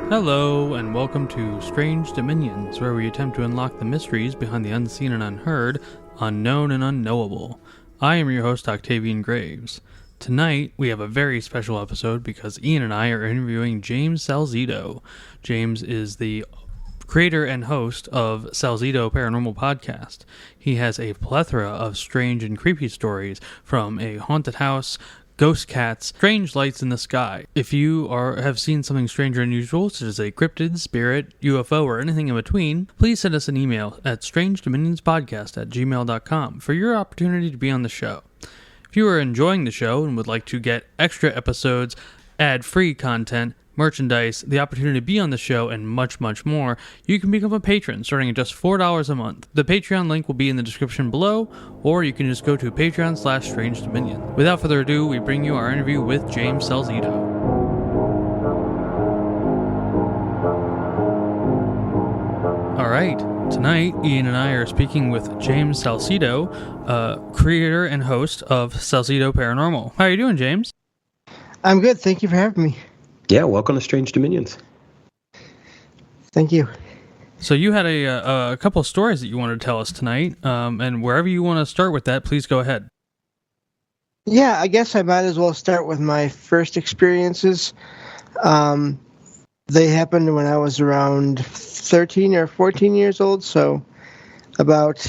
Hello, and welcome to Strange Dominions, where we attempt to unlock the mysteries behind the unseen and unheard, unknown and unknowable. I am your host, Octavian Graves. Tonight, we have a very special episode because Ian and I are interviewing James Salzito. James is the creator and host of Salzito Paranormal Podcast. He has a plethora of strange and creepy stories, from a haunted house, ghost cats, strange lights in the sky. If you have seen something strange or unusual, such as a cryptid, spirit, UFO, or anything in between, please send us an email at strangedominionspodcast@gmail.com for your opportunity to be on the show. If you are enjoying the show and would like to get extra episodes, ad-free content, merchandise, the opportunity to be on the show, and much, much more, you can become a patron starting at just $4 a month. The Patreon link will be in the description below, or you can just go to Patreon/Strange Dominion. Without further ado, we bring you our interview with James Salzito. All right, tonight Ian and I are speaking with James Salzito, creator and host of Salzito Paranormal. How are you doing, James? I'm good. Thank you for having me. Yeah, welcome to Strange Dominions. Thank you. So you had a couple of stories that you wanted to tell us tonight, and wherever you want to start with that, please go ahead. Yeah, I guess I might as well start with my first experiences. They happened when I was around 13 or 14 years old, so about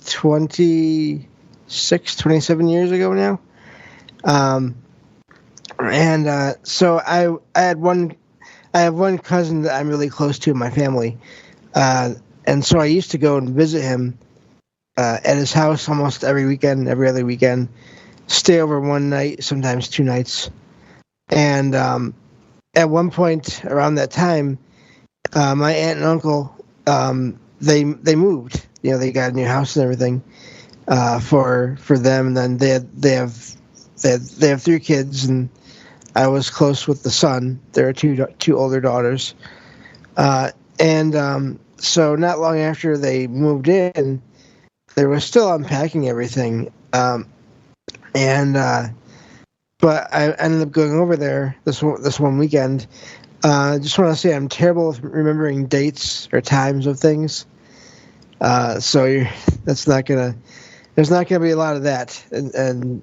27 years ago now. So I have one cousin that I'm really close to in my family, and so I used to go and visit him at his house almost every other weekend, stay over one night, sometimes two nights, and at one point around that time, my aunt and uncle they moved. You know, they got a new house and everything for them, and then they have three kids, and I was close with the son. There are two older daughters. So not long after they moved in, they were still unpacking everything. But I ended up going over there this one weekend. I just want to say I'm terrible with remembering dates or times of things. There's not gonna be a lot of that. And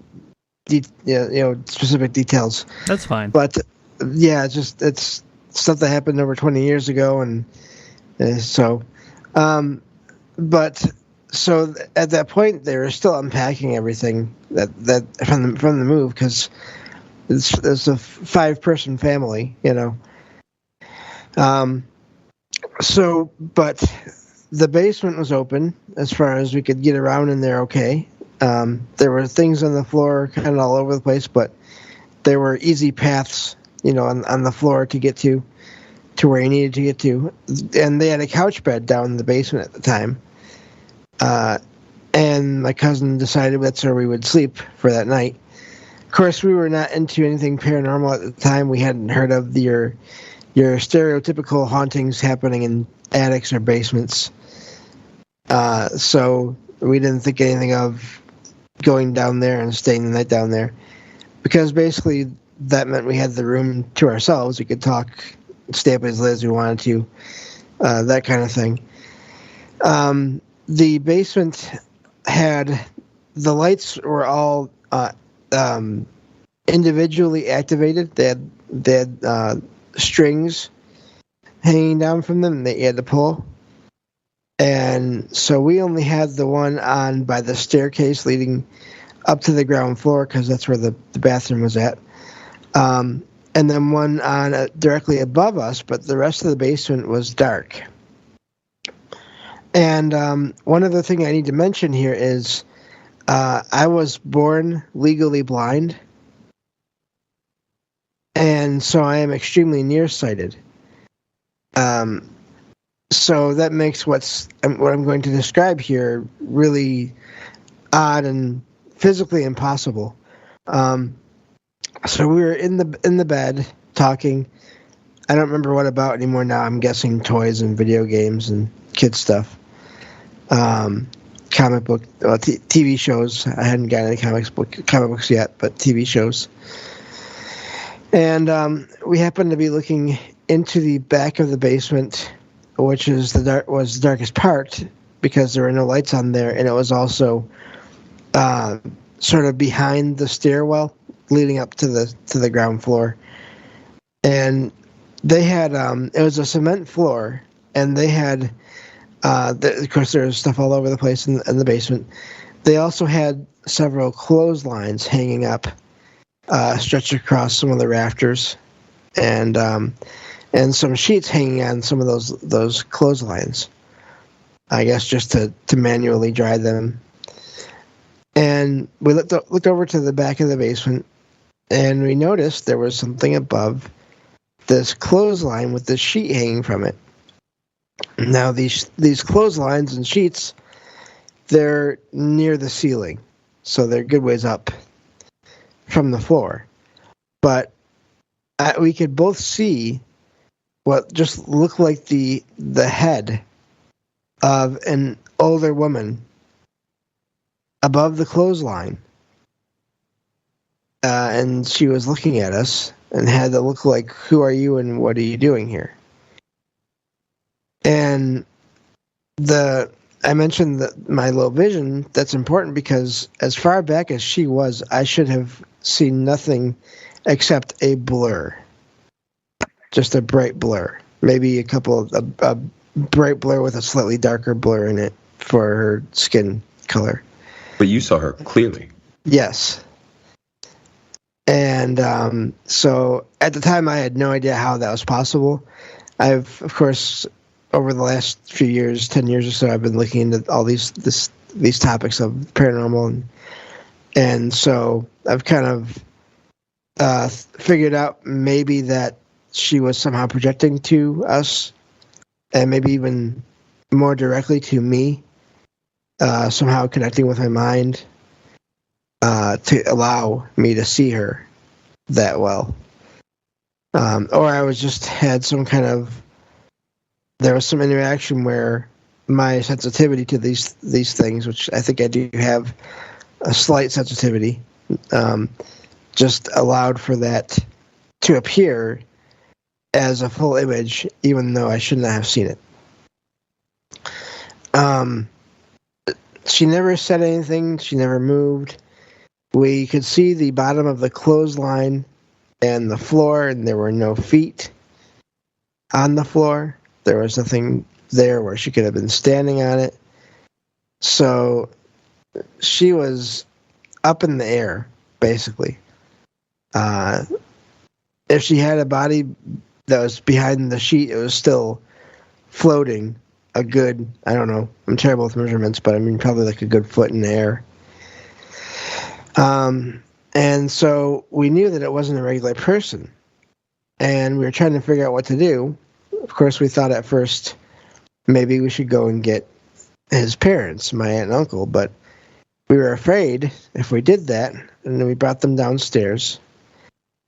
specific details. That's fine. But yeah, it's stuff that happened over 20 years ago, and so at that point they were still unpacking everything that from the move, because it's a 5-person family, you know. But the basement was open as far as we could get around in there. Okay. There were things on the floor kind of all over the place, but there were easy paths, you know, on the floor to get to where you needed to get to. And they had a couch bed down in the basement at the time. And my cousin decided that's where we would sleep for that night. Of course, we were not into anything paranormal at the time. We hadn't heard of your stereotypical hauntings happening in attics or basements. So we didn't think anything of going down there and staying the night down there, because basically that meant we had the room to ourselves. We could talk, stay up as late as we wanted to, that kind of thing. The basement had, the lights were all individually activated. They had strings hanging down from them that you had to pull. And so we only had the one on by the staircase leading up to the ground floor, because that's where the bathroom was at. And then one on directly above us, but the rest of the basement was dark. And one other thing I need to mention here is I was born legally blind, and so I am extremely nearsighted. So that makes what I'm going to describe here really odd and physically impossible. So we were in the bed talking. I don't remember what about anymore now. I'm guessing toys and video games and kid stuff. Comic book, TV shows. I hadn't gotten any comic books yet, but TV shows. And we happened to be looking into the back of the basement, which was the darkest part because there were no lights on there, and it was also sort of behind the stairwell leading up to the ground floor. And they had it was a cement floor, and they had of course there was stuff all over the place in the basement. They also had several clotheslines hanging up, stretched across some of the rafters, and some sheets hanging on some of those clotheslines. I guess just to manually dry them. And we looked over to the back of the basement, and we noticed there was something above this clothesline with this sheet hanging from it. Now these clotheslines and sheets, they're near the ceiling, so they're good ways up from the floor. But we could both see what just looked like the head of an older woman above the clothesline. And she was looking at us and had to look like, who are you and what are you doing here? And I mentioned that my low vision, that's important because as far back as she was, I should have seen nothing except a blur. Just a bright blur. Maybe a bright blur with a slightly darker blur in it for her skin color. But you saw her clearly. Yes. And so at the time, I had no idea how that was possible. I've, of course, over the last few years, 10 years or so, I've been looking into all these topics of paranormal. And so I've kind of figured out maybe that she was somehow projecting to us, and maybe even more directly to me, somehow connecting with my mind to allow me to see her that well. Or I was just had some kind of, there was some interaction where my sensitivity to these things, which I think I do have a slight sensitivity, just allowed for that to appear as a full image, even though I should not have seen it. She never said anything. She never moved. We could see the bottom of the clothesline and the floor, and there were no feet on the floor. There was nothing there where she could have been standing on it. So she was up in the air, basically. If she had a body that was behind the sheet, it was still floating a good, I don't know, I'm terrible with measurements, but I mean probably like a good foot in the air. And so we knew that it wasn't a regular person, and we were trying to figure out what to do. Of course, we thought at first maybe we should go and get his parents, my aunt and uncle, but we were afraid if we did that, and then we brought them downstairs,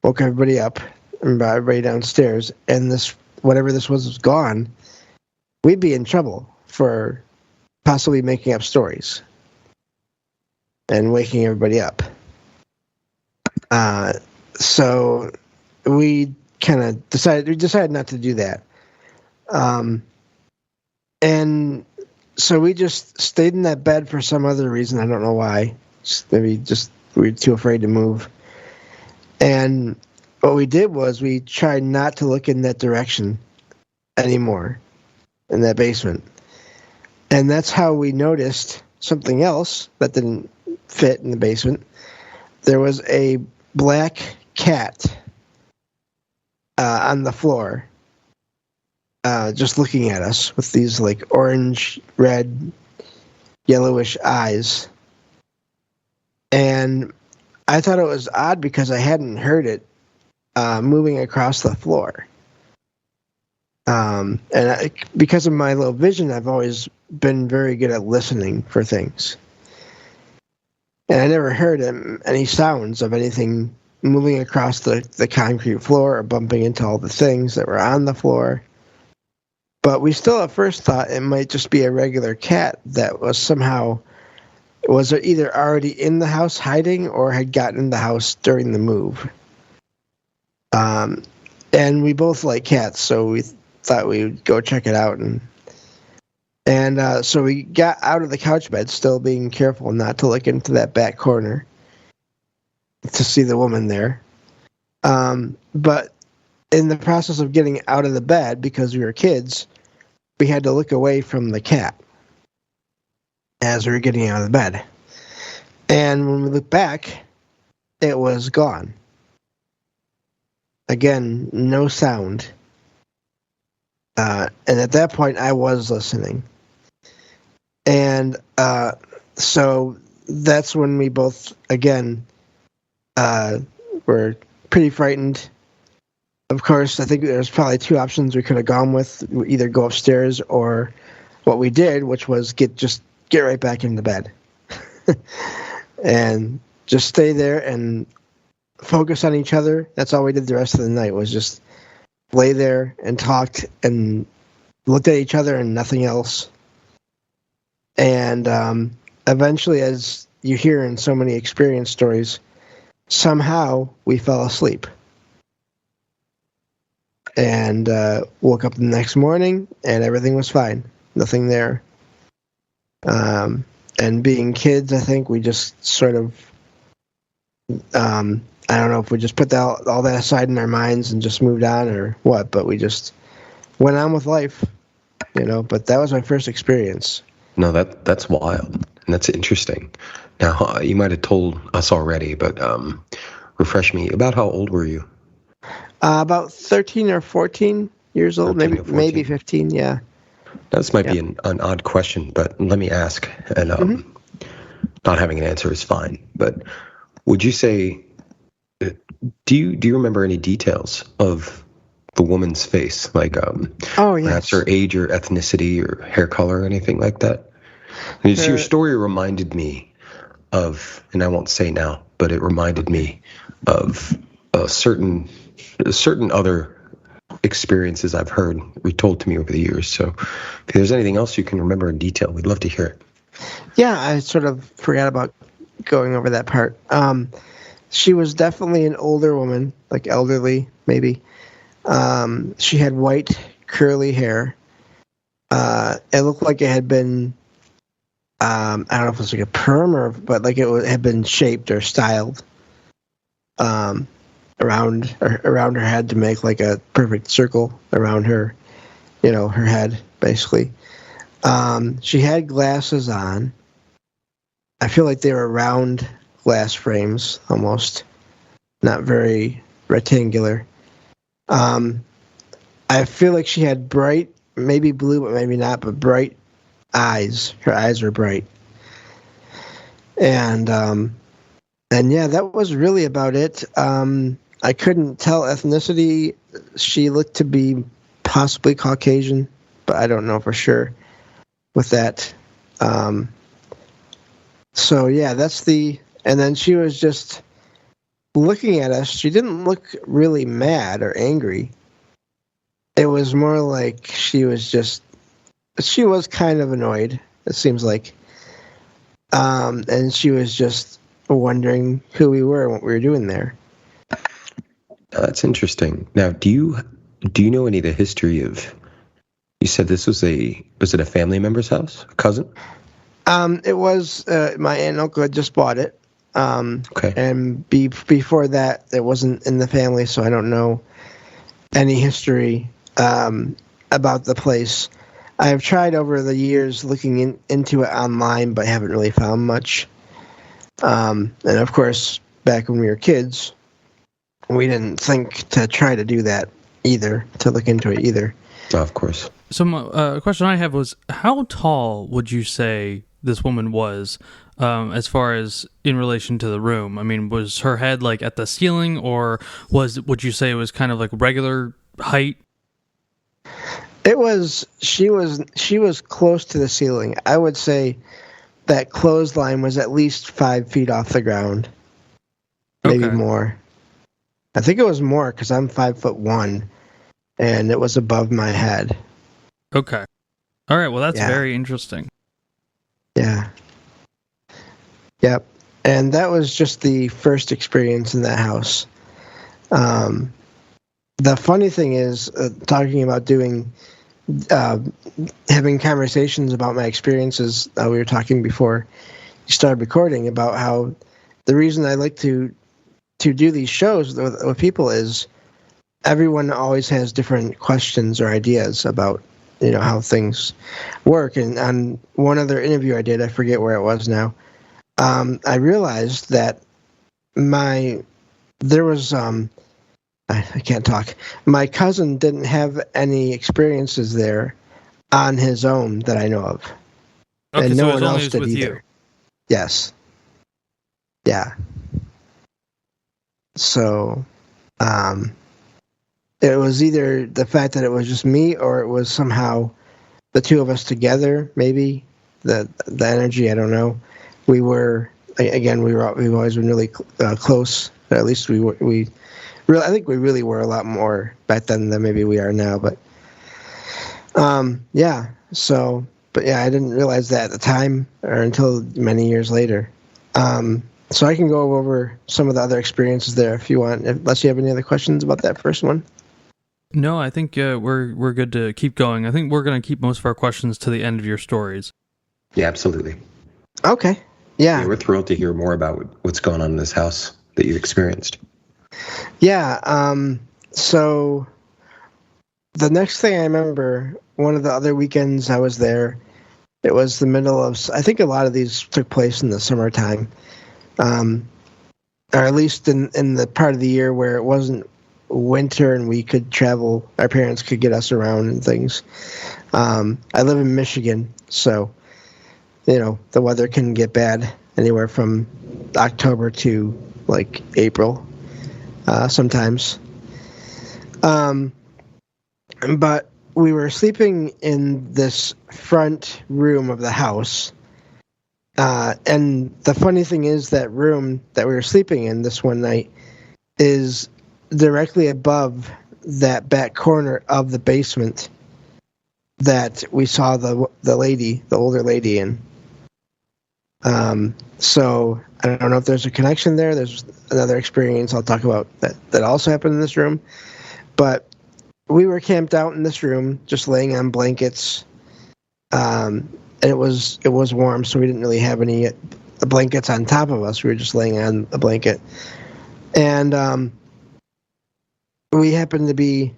woke everybody up, and brought everybody downstairs, and this, whatever this was gone, we'd be in trouble for possibly making up stories and waking everybody up. So we decided not to do that. And so we just stayed in that bed for some other reason. I don't know why. Maybe just we were too afraid to move. And what we did was we tried not to look in that direction anymore, in that basement. And that's how we noticed something else that didn't fit in the basement. There was a black cat on the floor, just looking at us with these like orange, red, yellowish eyes. And I thought it was odd because I hadn't heard it moving across the floor. Because of my low vision, I've always been very good at listening for things. And I never heard any sounds of anything moving across the concrete floor or bumping into all the things that were on the floor. But we still at first thought it might just be a regular cat that was either already in the house hiding or had gotten in the house during the move. And we both like cats, so we thought we would go check it out. And so we got out of the couch bed, still being careful not to look into that back corner to see the woman there. But in the process of getting out of the bed, because we were kids, we had to look away from the cat as we were getting out of the bed. And when we looked back, it was gone. Again, no sound. And at that point, I was listening. And so that's when we both, again, were pretty frightened. Of course, I think there's probably two options we could have gone with: either go upstairs or what we did, which was get right back into bed and just stay there and focus on each other. That's all we did the rest of the night, was just lay there and talked and looked at each other and nothing else. And eventually, as you hear in so many experience stories, somehow we fell asleep. And woke up the next morning, and everything was fine. Nothing there. And being kids, I think we just sort of, I don't know if we just put all that aside in our minds and just moved on or what, but we just went on with life, But that was my first experience. No, that's wild, and that's interesting. Now, you might have told us already, but refresh me. About how old were you? About 13 or 14 years old, 13 or 14. maybe 15, yeah. Now, this might be an odd question, but let me ask, and not having an answer is fine. But would you say, do you remember any details of the woman's face, like perhaps her age or ethnicity or hair color or anything like that? Your story reminded me of, and I won't say now, but it reminded me of certain other experiences I've heard retold to me over the years. So if there's anything else you can remember in detail, we'd love to hear it. Yeah, I sort of forgot about going over that part. She was definitely an older woman, like elderly, maybe. She had white, curly hair. It looked like it had been, I don't know if it was like a perm but like it had been shaped or styled around her head to make like a perfect circle around her, her head, basically. She had glasses on. I feel like they were round glass frames, almost. Not very rectangular. I feel like she had bright, maybe blue, but maybe not, but bright eyes. Her eyes were bright. And yeah, that was really about it. I couldn't tell ethnicity. She looked to be possibly Caucasian, but I don't know for sure with that. So yeah, and then she was just looking at us. She didn't look really mad or angry. It was more like she was kind of annoyed, it seems like. And she was just wondering who we were and what we were doing there. That's interesting. Now, do you know any of the history of? You said this was it a family member's house, a cousin? It was. My aunt and uncle had just bought it. Okay. And before that, it wasn't in the family, so I don't know any history about the place. I've tried over the years looking into it online, but haven't really found much. And of course, back when we were kids, we didn't think to try to do that either, to look into it either. Oh, of course. So a question I have was, how tall would you say this woman was, as far as in relation to the room? I mean, was her head like at the ceiling, or would you say it was kind of like regular height? She was close to the ceiling. I would say that clothesline was at least 5 feet off the ground. Maybe more. I think it was more because I'm 5'1", and it was above my head. Okay. All right. Well, that's very interesting. Yeah. Yep. And that was just the first experience in that house. the funny thing is, talking about doing, having conversations about my experiences. We were talking before you started recording about how the reason I like to do these shows with people is everyone always has different questions or ideas about how things work. And on one other interview I did, I forget where it was now, I realized that there was I can't talk. My cousin didn't have any experiences there on his own that I know of, Okay, and so no it was one only else did with either. you. Yes. Yeah. So, it was either the fact that it was just me, or it was somehow the two of us together. Maybe the energy. I don't know. We've always been really close. At least we really. I think we really were a lot more back then than maybe we are now. But yeah. So, but yeah, I didn't realize that at the time or until many years later. So I can go over some of the other experiences there if you want, unless you have any other questions about that first one. No, I think we're good to keep going. I think we're going to keep most of our questions to the end of your stories. Yeah, absolutely. Okay. Yeah. We're thrilled to hear more about what's going on in this house that you've experienced. Yeah. So the next thing I remember, one of the other weekends I was there, it was the middle of, I think a lot of these took place in the summertime, or at least in the part of the year where it wasn't winter and we could travel, our parents could get us around and things. I live in Michigan, so the weather can get bad anywhere from October to like April sometimes. But we were sleeping in this front room of the house, and the funny thing is that room that we were sleeping in this one night is directly above that back corner of the basement that we saw the older lady in. So I don't know if there's a connection there. There's another experience I'll talk about that also happened in this room. But we were camped out in this room, just laying on blankets. And it was warm, so we didn't really have any blankets on top of us. We were just laying on a blanket. And we happened to be,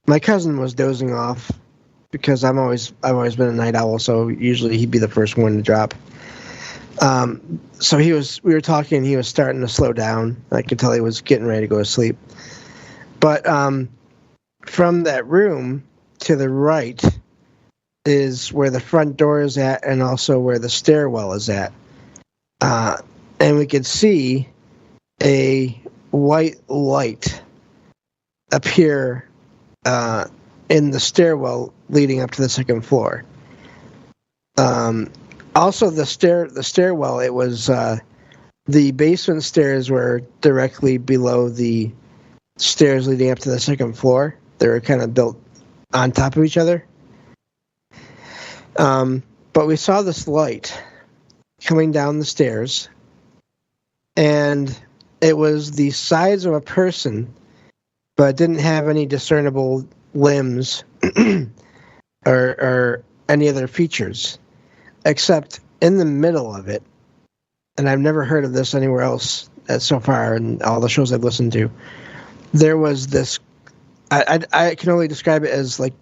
my cousin was dozing off because I've always been a night owl, so usually he'd be the first one to drop. So we were talking, he was starting to slow down. I could tell he was getting ready to go to sleep. But from that room to the right is where the front door is at, and also where the stairwell is at. And we could see a white light appear in the stairwell leading up to the second floor. Also, the stairwell, it was the basement stairs were directly below the stairs leading up to the second floor. They were kind of built on top of each other. But we saw this light coming down the stairs, and it was the size of a person, but didn't have any discernible limbs or any other features, except in the middle of it. And I've never heard of this anywhere else so far in all the shows I've listened to. There was this, I can only describe it as like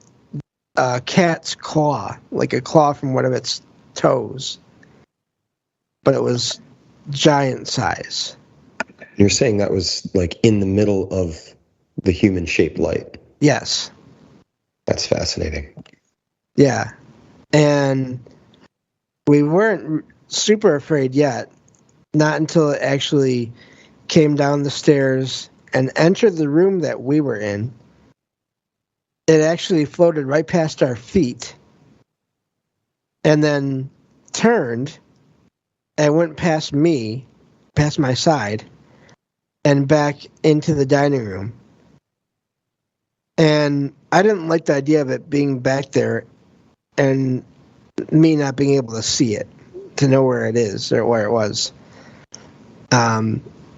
a cat's claw, like a claw from one of its toes, but it was giant size. You're saying that was like in the middle of the human-shaped light? Yes. That's fascinating. Yeah. And we weren't super afraid yet, not until it actually came down the stairs and entered the room that we were in. It actually floated right past our feet and then turned and went past me, past my side, and back into the dining room. And I didn't like the idea of it being back there and me not being able to see it, to know where it is or where it was.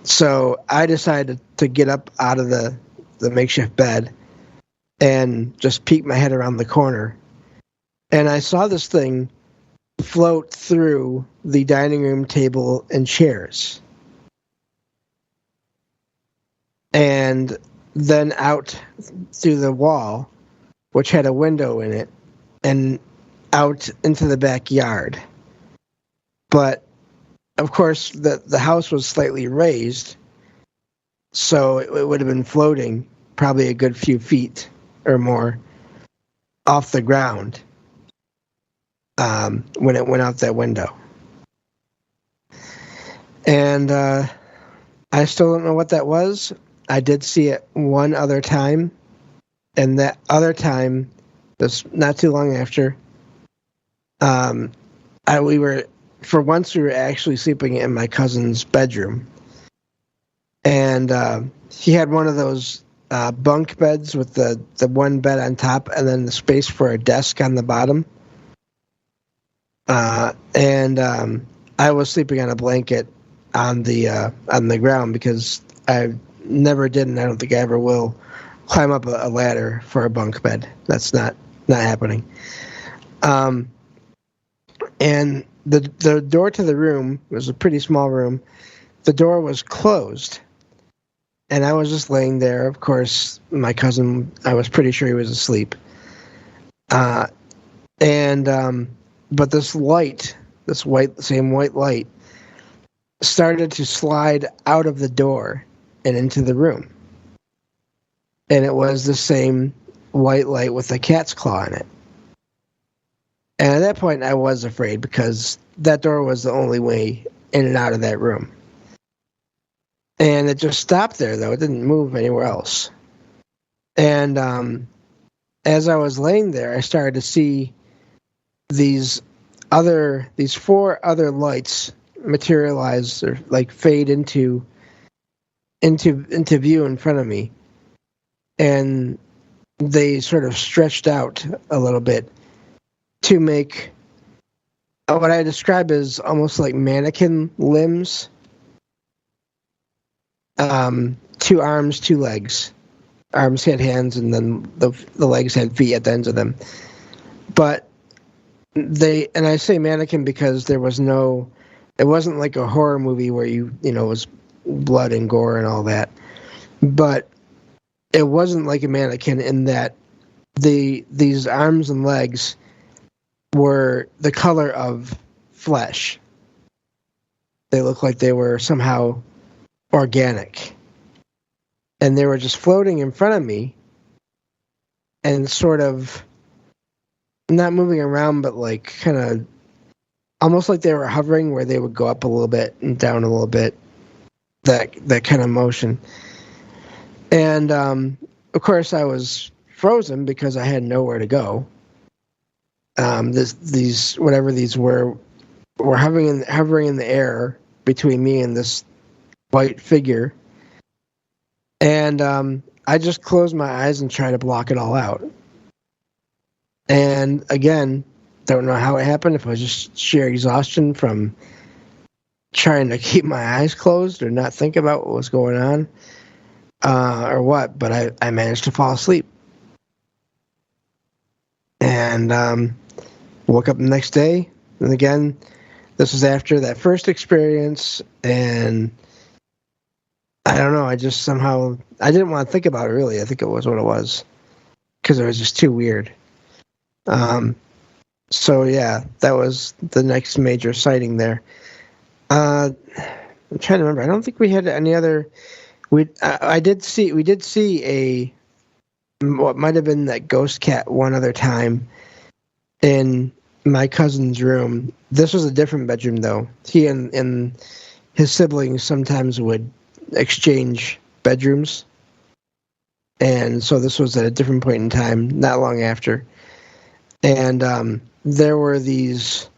So I decided to get up out of the makeshift bed and just peeked my head around the corner. And I saw this thing float through the dining room table and chairs. And then out through the wall, which had a window in it, and out into the backyard. But, of course, the house was slightly raised, so it would have been floating probably a good few feet or more off the ground when it went out that window. And I still don't know what that was. I did see it one other time, and that other time was not too long after. We were actually sleeping in my cousin's bedroom, and he had one of those bunk beds with the one bed on top and then the space for a desk on the bottom. And I was sleeping on a blanket on the ground because I never did, and I don't think I ever will, climb up a ladder for a bunk bed. That's not happening. And the door to the room was a pretty small room. The door was closed, and I was just laying there. Of course, my cousin, I was pretty sure he was asleep. But this light, same white light, started to slide out of the door and into the room. And it was the same white light with a cat's claw in it. And at that point, I was afraid because that door was the only way in and out of that room. And it just stopped there, though. It didn't move anywhere else. And as I was laying there, I started to see these 4 other lights materialize or like fade into view in front of me. And they sort of stretched out a little bit to make what I describe as almost like mannequin limbs. 2 arms, 2 legs. Arms had hands, and then the legs had feet at the ends of them. But and I say mannequin because it wasn't like a horror movie where it was blood and gore and all that. But it wasn't like a mannequin in that these arms and legs were the color of flesh. They looked like they were somehow organic. And they were just floating in front of me and sort of not moving around, but like kind of almost like they were hovering, where they would go up a little bit and down a little bit, that kind of motion. And of course I was frozen because I had nowhere to go. These whatever these were hovering in the air between me and this white figure. And I just closed my eyes and tried to block it all out. And again, don't know how it happened, if it was just sheer exhaustion from trying to keep my eyes closed or not think about what was going on, or what, but I managed to fall asleep. And woke up the next day, and again, this was after that first experience, and I don't know, I just somehow, I didn't want to think about it really. I think it was what it was, because it was just too weird. So yeah, that was the next major sighting there. I'm trying to remember. I don't think we had any other. We did see a what might have been that ghost cat one other time in my cousin's room. This was a different bedroom though. He and his siblings sometimes would exchange bedrooms, and so this was at a different point in time, not long after. And there were these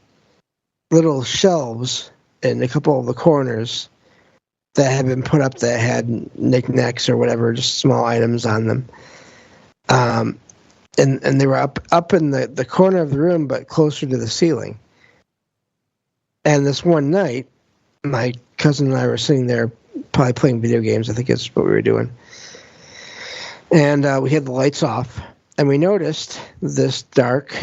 little shelves in a couple of the corners that had been put up that had knickknacks or whatever, just small items on them. And they were up in the corner of the room, but closer to the ceiling. And this one night, my cousin and I were sitting there probably playing video games. I think that's what we were doing. And we had the lights off, and we noticed this dark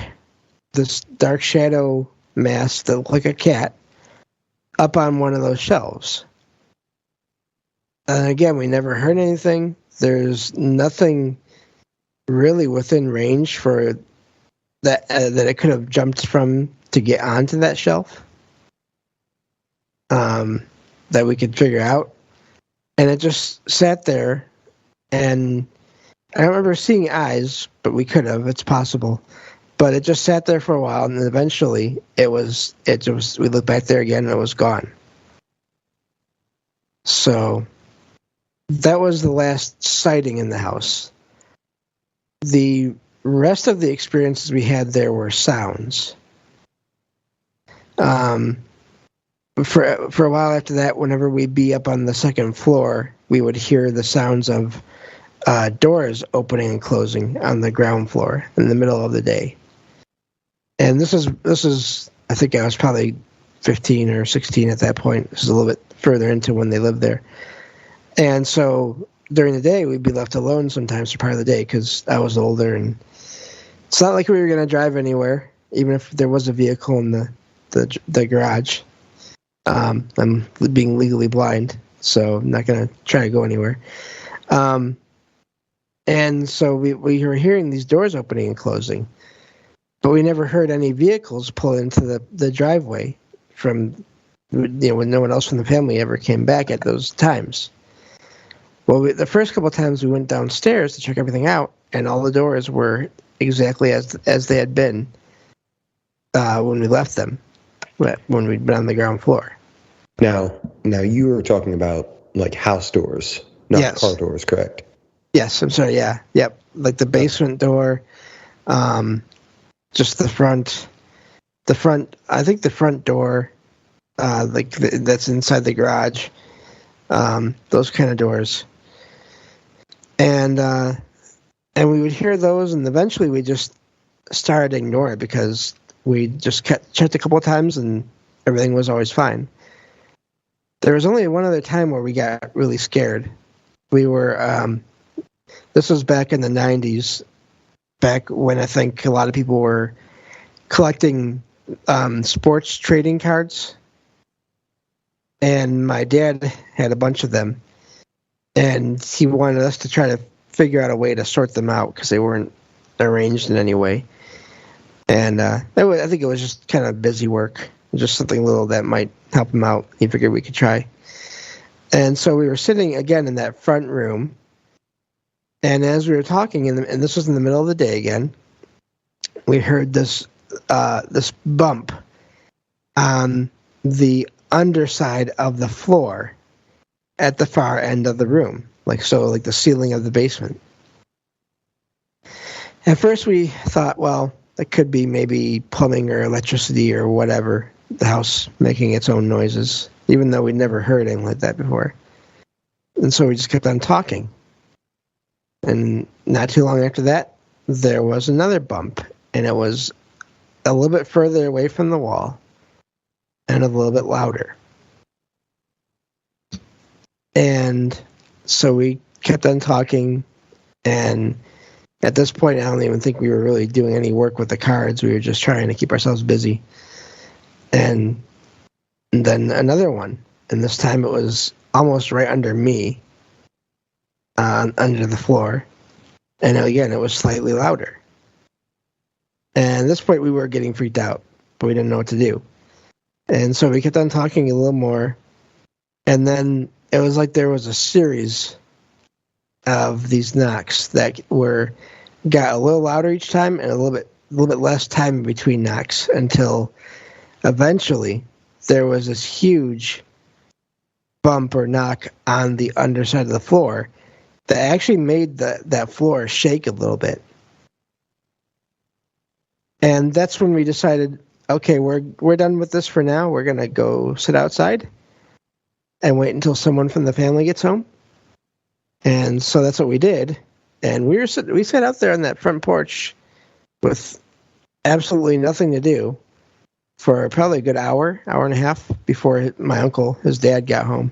shadow mass that looked like a cat up on one of those shelves. And again, we never heard anything. There's nothing really within range for that it could have jumped from to get onto that shelf that we could figure out. And it just sat there, and I don't remember seeing eyes, but we could have. It's possible. But it just sat there for a while, and eventually we looked back there again, and it was gone. So that was the last sighting in the house. The rest of the experiences we had there were sounds. For a while after that, whenever we'd be up on the second floor, we would hear the sounds of doors opening and closing on the ground floor in the middle of the day. And this is I think I was probably 15 or 16 at that point. This is a little bit further into when they lived there. And so during the day, we'd be left alone sometimes for part of the day because I was older, and it's not like we were going to drive anywhere, even if there was a vehicle in the garage. I'm being legally blind, so I'm not going to try to go anywhere. And so we were hearing these doors opening and closing, but we never heard any vehicles pull into the driveway from, when no one else from the family ever came back at those times. Well, the first couple of times we went downstairs to check everything out, and all the doors were exactly as they had been when we left them, when we'd been on the ground floor. Now you were talking about like house doors, not Yes. car doors, correct? Yes, I'm sorry. Yeah, yep. Like the basement door, just the front. I think the front door, that's inside the garage. Those kind of doors. And we would hear those, and eventually we just started to ignore it because we just checked a couple of times, and everything was always fine. There was only one other time where we got really scared. We were, this was back in the 90s, back when I think a lot of people were collecting sports trading cards. And my dad had a bunch of them. And he wanted us to try to figure out a way to sort them out because they weren't arranged in any way. And I think it was just kind of busy work, just something little that might help him out. He figured we could try. And so we were sitting again in that front room. And as we were talking, and this was in the middle of the day again, we heard this bump on the underside of the floor at the far end of the room, like the ceiling of the basement. At first we thought, well, it could be maybe plumbing or electricity or whatever, the house making its own noises, even though we'd never heard anything like that before. And so we just kept on talking. And not too long after that, there was another bump, and it was a little bit further away from the wall and a little bit louder. And so we kept on talking, and at this point, I don't even think we were really doing any work with the cards. We were just trying to keep ourselves busy. And then another one, and this time it was almost right under me, under the floor. And again, it was slightly louder. And at this point, we were getting freaked out, but we didn't know what to do. And so we kept on talking a little more, and then it was like there was a series of these knocks that got a little louder each time and a little bit less time in between knocks until eventually there was this huge bump or knock on the underside of the floor that actually made that floor shake a little bit. And that's when we decided, okay, we're done with this for now. We're going to go sit outside and wait until someone from the family gets home. And so that's what we did. And we sat out there on that front porch with absolutely nothing to do for probably a good hour and a half before my uncle, his dad, got home.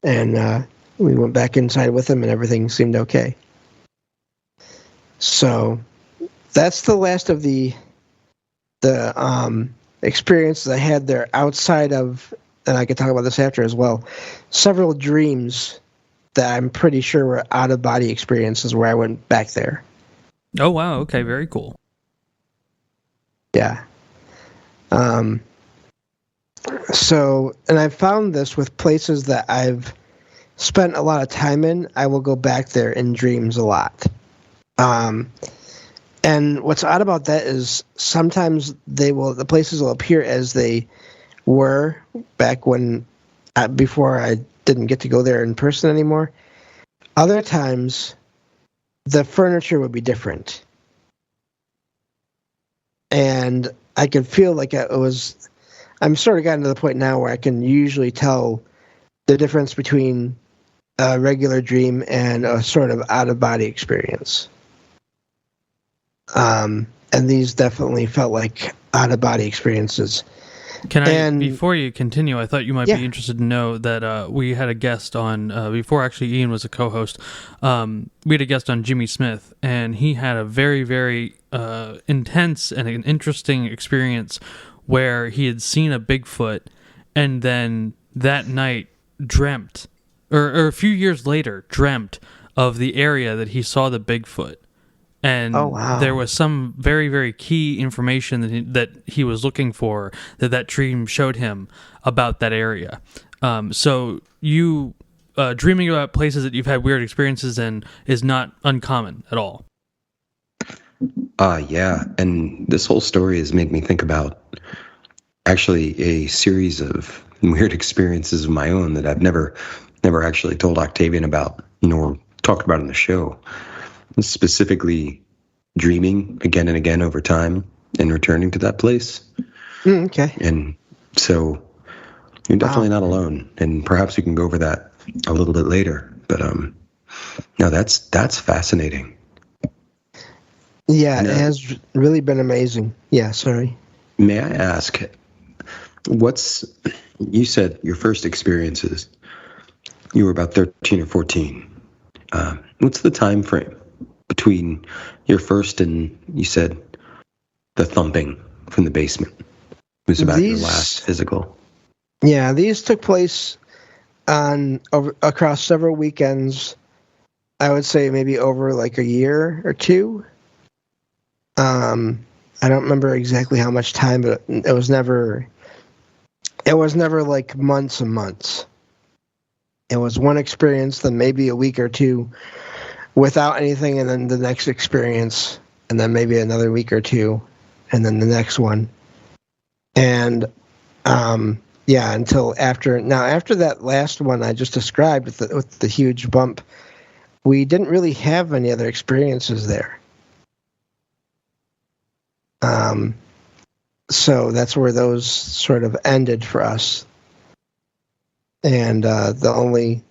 And we went back inside with him, and everything seemed okay. So that's the last of the experiences I had there outside of, and I could talk about this after as well, several dreams that I'm pretty sure were out-of-body experiences where I went back there. Oh, wow. Okay, very cool. Yeah. So, and I've found this with places that I've spent a lot of time in, I will go back there in dreams a lot. And what's odd about that is sometimes the places will appear as they were back when, before I didn't get to go there in person anymore. Other times, the furniture would be different. And I could feel like I'm sort of gotten to the point now where I can usually tell the difference between a regular dream and a sort of out-of-body experience. And these definitely felt like out-of-body experiences. Before you continue, I thought you might be interested to know that we had a guest on, before actually Ian was a co-host, we had a guest on, Jimmy Smith, and he had a very, very intense and an interesting experience where he had seen a Bigfoot and then that night dreamt, or a few years later, dreamt of the area that he saw the Bigfoot. And there was some very, very key information that he was looking for that dream showed him about that area. So you dreaming about places that you've had weird experiences in is not uncommon at all. Yeah, and this whole story has made me think about actually a series of weird experiences of my own that I've never actually told Octavian about, nor talked about in the show. Specifically dreaming again and again over time and returning to that place. Okay. And so you're definitely not alone, and perhaps we can go over that a little bit later. But no, that's fascinating. Yeah, it has really been amazing. Yeah, sorry. May I ask, you said your first experiences, you were about 13 or 14. What's the time frame between your first and, you said, the thumping from the basement? It was about your last physical. Yeah, these took place across several weekends. I would say maybe over like a year or two. I don't remember exactly how much time, but it was never like months and months. It was one experience, then maybe a week or two without anything, and then the next experience, and then maybe another week or two, and then the next one. And until after that last one I just described with the huge bump, we didn't really have any other experiences there. So that's where those sort of ended for us. And the only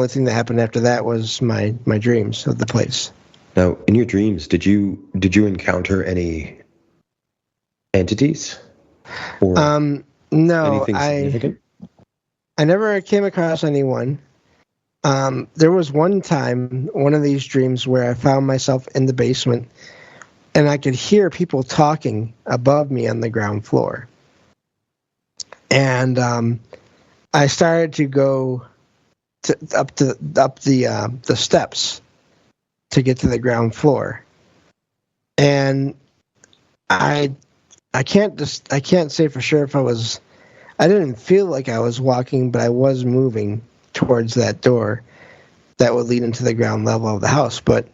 thing that happened after that was my dreams of the place. Now, in your dreams, did you encounter any entities? Or no, anything significant? I never came across anyone. There was one time, one of these dreams, where I found myself in the basement, and I could hear people talking above me on the ground floor. And I started to go up the steps to get to the ground floor, and I can't say for sure if I didn't feel like I was walking, but I was moving towards that door that would lead into the ground level of the house. But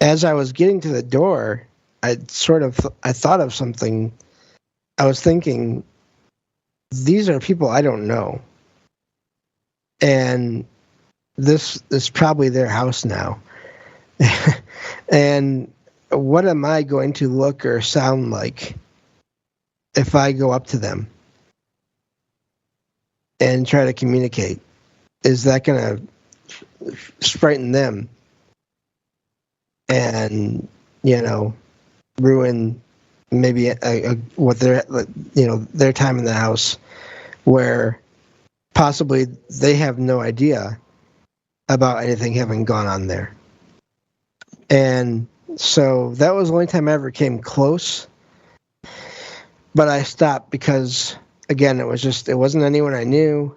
as I was getting to the door, I thought of something. I was thinking, these are people I don't know. And this is probably their house now. And what am I going to look or sound like if I go up to them and try to communicate? Is that going to frighten them and, ruin maybe what their time in the house, where possibly they have no idea about anything having gone on there? And So that was the only time I ever came close. But I stopped because, again, it wasn't anyone I knew,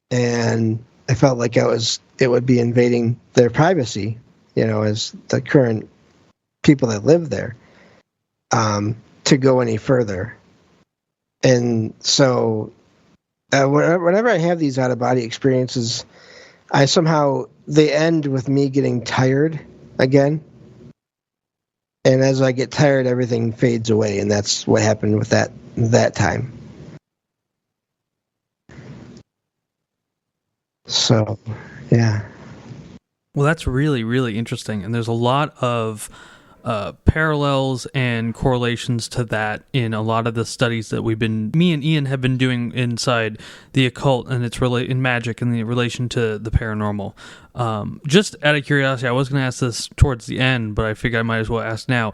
and I felt like it would be invading their privacy, as the current people that live there, to go any further. And so, whenever I have these out of body experiences, they end with me getting tired again. And as I get tired, everything fades away, and that's what happened with that time. So, yeah. Well, that's really, really interesting, and there's a lot of parallels and correlations to that in a lot of the studies that me and Ian have been doing inside the occult and its in magic and the relation to the paranormal. Just out of curiosity, I was going to ask this towards the end, but I figure I might as well ask now.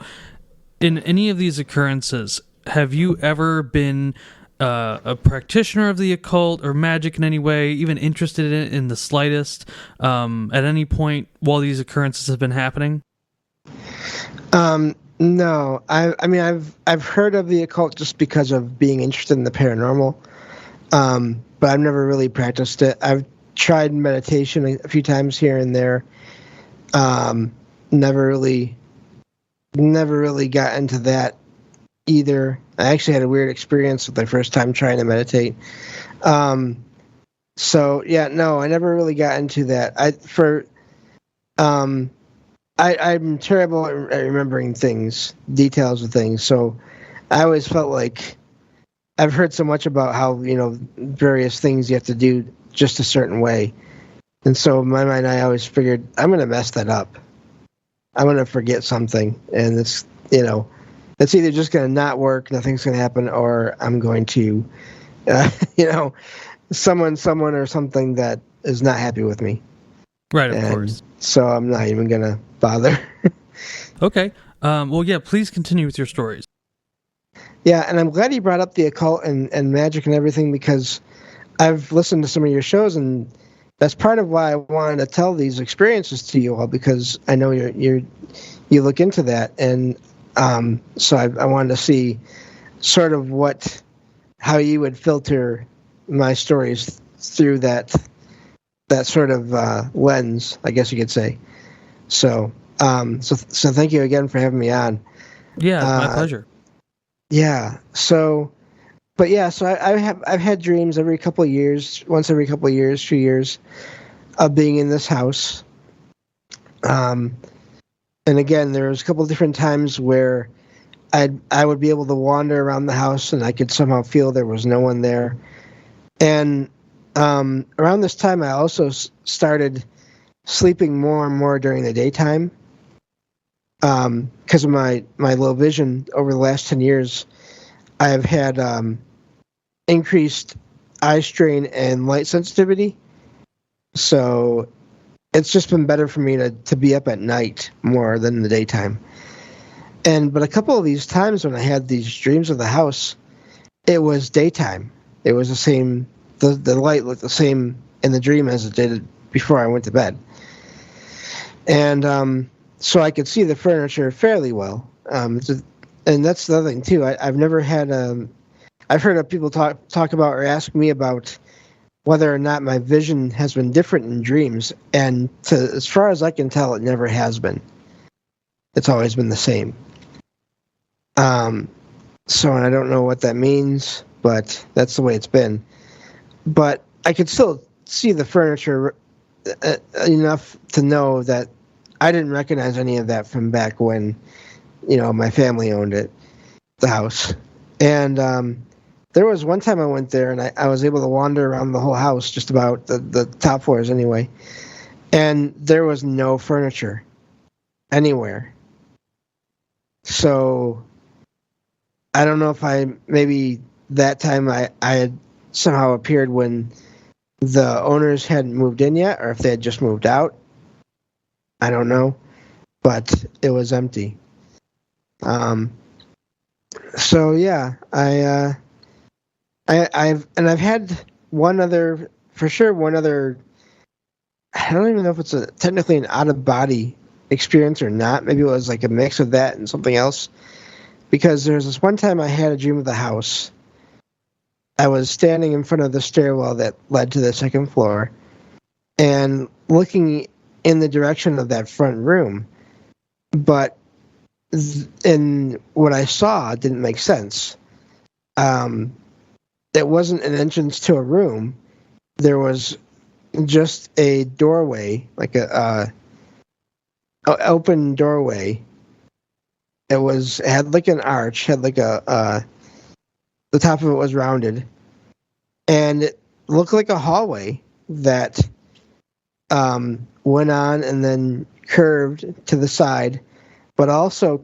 In any of these occurrences, have you ever been a practitioner of the occult or magic in any way, even interested in it in the slightest, at any point while these occurrences have been happening? No. I mean, I've heard of the occult just because of being interested in the paranormal, but I've never really practiced it. I've tried meditation a few times here and there. Never really got into that either. I actually had a weird experience with my first time trying to meditate. So yeah, no, I never really got into that. I'm terrible at remembering details of things. So I always felt like I've heard so much about how, various things you have to do just a certain way. And so in my mind, I always figured I'm going to mess that up. I'm going to forget something. And it's either just going to not work, nothing's going to happen, or I'm going to, someone or something that is not happy with me. Right, of course. So I'm not even going to bother. Okay. Well, yeah, please continue with your stories. Yeah, and I'm glad you brought up the occult and magic and everything, because I've listened to some of your shows, and that's part of why I wanted to tell these experiences to you all, because I know you look into that, and so I wanted to see sort of how you would filter my stories through that sort of lens, I guess you could say. So thank you again for having me on. Yeah, my pleasure. Yeah. So I've had dreams every couple of years, once every couple of years, 2 years, of being in this house. And again, there was a couple of different times where I would be able to wander around the house and I could somehow feel there was no one there. And around this time, I also started sleeping more and more during the daytime. Because of my low vision over the last 10 years, I have had increased eye strain and light sensitivity. So it's just been better for me to be up at night more than in the daytime. But a couple of these times when I had these dreams of the house, it was daytime. It was the same, the light looked the same in the dream as it did before I went to bed. And so I could see the furniture fairly well. And that's the other thing too. I've never had I've heard of people talk about or ask me about whether or not my vision has been different in dreams, and as far as I can tell, it never has been. It's always been the same. So I don't know what that means, but that's the way it's been. But I could still see the furniture enough to know that I didn't recognize any of that from back when, my family owned the house. And there was one time I went there and I was able to wander around the whole house, just about the top floors anyway. And there was no furniture anywhere. So I don't know if maybe that time I had somehow appeared when the owners hadn't moved in yet, or if they had just moved out. I don't know, but it was empty. So yeah, I've had one other. I don't even know if it's technically an out of body experience or not. Maybe it was like a mix of that and something else. Because there was this one time I had a dream of the house. I was standing in front of the stairwell that led to the second floor and looking in the direction of that front room. But in what I saw didn't make sense. It wasn't an entrance to a room. There was just a doorway, like a open doorway. It had like an arch, had like the top of it was rounded, and it looked like a hallway that went on and then curved to the side, but also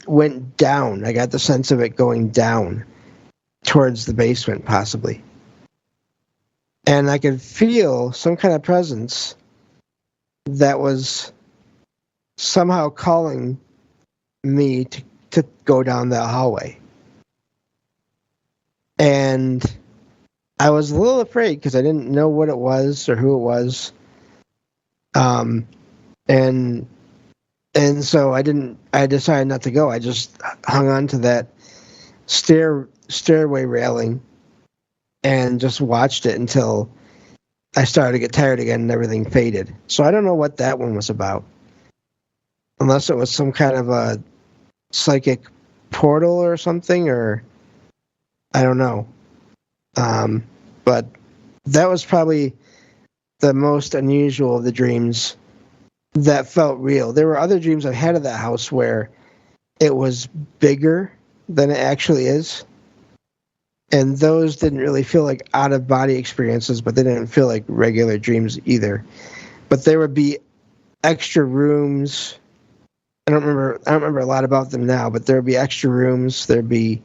went down. I got the sense of it going down towards the basement, possibly. And I could feel some kind of presence that was somehow calling me to go down that hallway. And I was a little afraid because I didn't know what it was or who it was. And so I decided not to go. I just hung on to that stairway railing and just watched it until I started to get tired again and everything faded. So I don't know what that one was about. Unless it was some kind of a psychic portal or something, or I don't know. But that was probably the most unusual of the dreams that felt real. There were other dreams I've had of that house where it was bigger than it actually is. And those didn't really feel like out-of-body experiences, but they didn't feel like regular dreams either. But there would be extra rooms. I don't remember a lot about them now, but there would be extra rooms. There'd be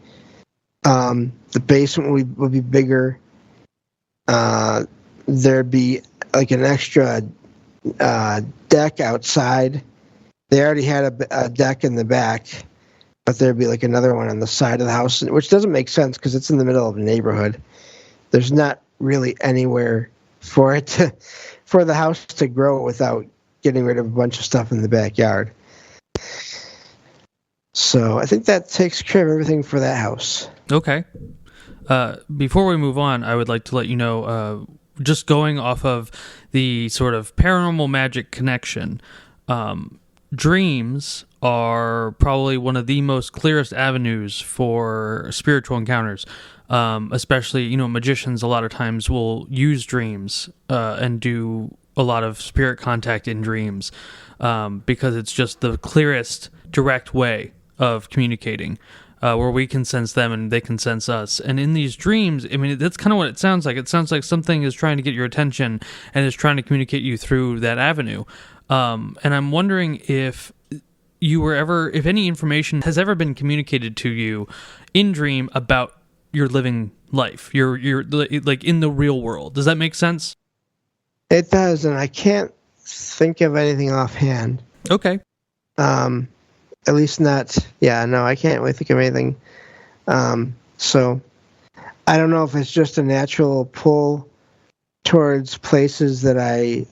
the basement would be bigger. There'd be like an extra deck outside. They already had a deck in the back, but there'd be like another one on the side of the house, which doesn't make sense because it's in the middle of a neighborhood. There's not really anywhere for the house to grow without getting rid of a bunch of stuff in the backyard. So I think that takes care of everything for that house. Okay. Before we move on, I would like to let you know, just going off of the sort of paranormal magic connection, dreams are probably one of the most clearest avenues for spiritual encounters. Especially, magicians a lot of times will use dreams and do a lot of spirit contact in dreams because it's just the clearest, direct way of communicating, where we can sense them and they can sense us. And in these dreams, that's kind of what it sounds like. It sounds like something is trying to get your attention and is trying to communicate you through that avenue. And I'm wondering if if any information has ever been communicated to you in dream about your living life, your like in the real world. Does that make sense? It does, and I can't think of anything offhand. Okay. At least not. Yeah, no, I can't really think of anything. So I don't know if it's just a natural pull towards places that I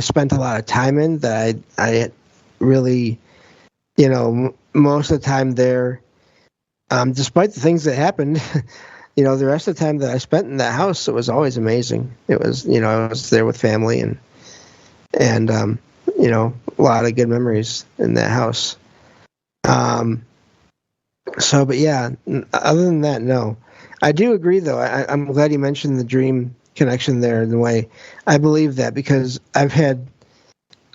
spent a lot of time in, that I really, most of the time there, despite the things that happened, the rest of the time that I spent in that house, it was always amazing. It was, I was there with family and a lot of good memories in that house. But yeah, other than that, no. I do agree, though. I'm glad you mentioned the dream connection there in a way. I believe that because I've had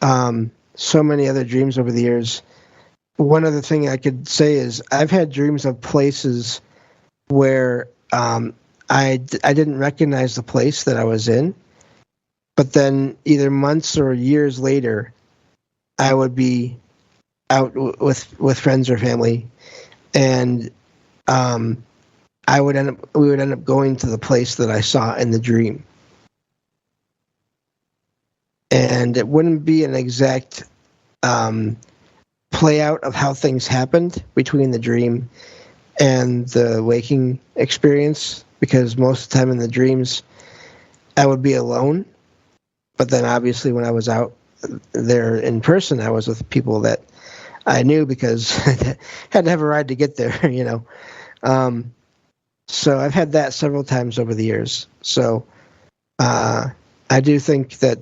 so many other dreams over the years. One other thing I could say is I've had dreams of places where I didn't recognize the place that I was in, but then either months or years later, I would be out with friends or family, and we would end up going to the place that I saw in the dream. And it wouldn't be an exact play out of how things happened between the dream and the waking experience, because most of the time in the dreams I would be alone, but then obviously when I was out there in person. I was with people that I knew because I had to have a ride to get there, So I've had that several times over the years. So I do think that,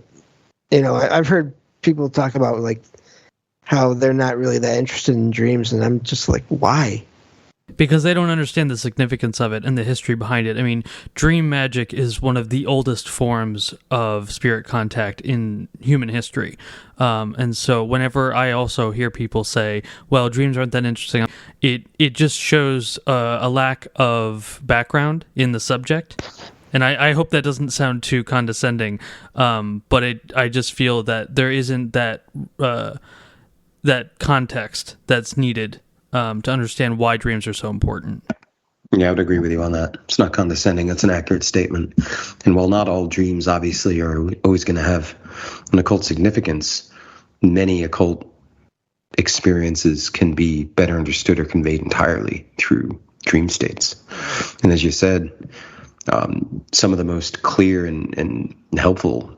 I've heard people talk about like how they're not really that interested in dreams, and I'm just like, why? Because they don't understand the significance of it and the history behind it. I mean, dream magic is one of the oldest forms of spirit contact in human history. And so whenever I also hear people say, well, dreams aren't that interesting, it just shows a lack of background in the subject. And I hope that doesn't sound too condescending, but I just feel that there isn't that context that's needed to understand why dreams are so important. Yeah, I would agree with you on that. It's not condescending. It's an accurate statement. And while not all dreams obviously are always going to have an occult significance, many occult experiences can be better understood or conveyed entirely through dream states. And as you said, some of the most clear and helpful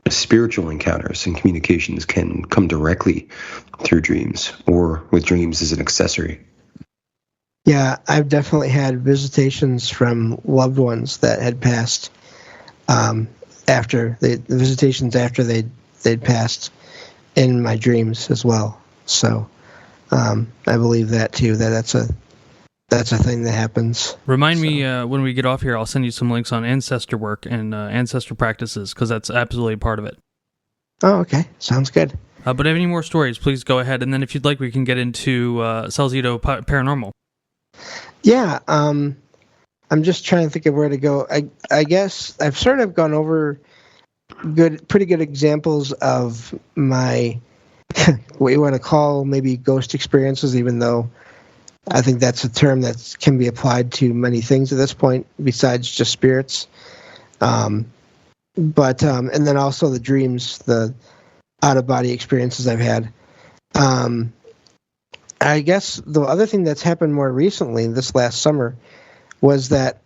spiritual encounters and communications can come directly through dreams or with dreams as an accessory. Yeah, I've definitely had visitations from loved ones that had passed after the visitations after they'd passed in my dreams as well. So I believe that too. That's a thing that happens. Remind me when we get off here, I'll send you some links on ancestor work and ancestor practices, because that's absolutely part of it. Oh, okay. Sounds good. But if any more stories, please go ahead. And then if you'd like, we can get into Salzito Paranormal. Yeah. I'm just trying to think of where to go. I guess I've sort of gone over pretty good examples of my, what you want to call maybe ghost experiences, even though I think that's a term that can be applied to many things at this point besides just spirits. And then also the dreams, the out-of-body experiences I've had. I guess the other thing that's happened more recently, this last summer, was that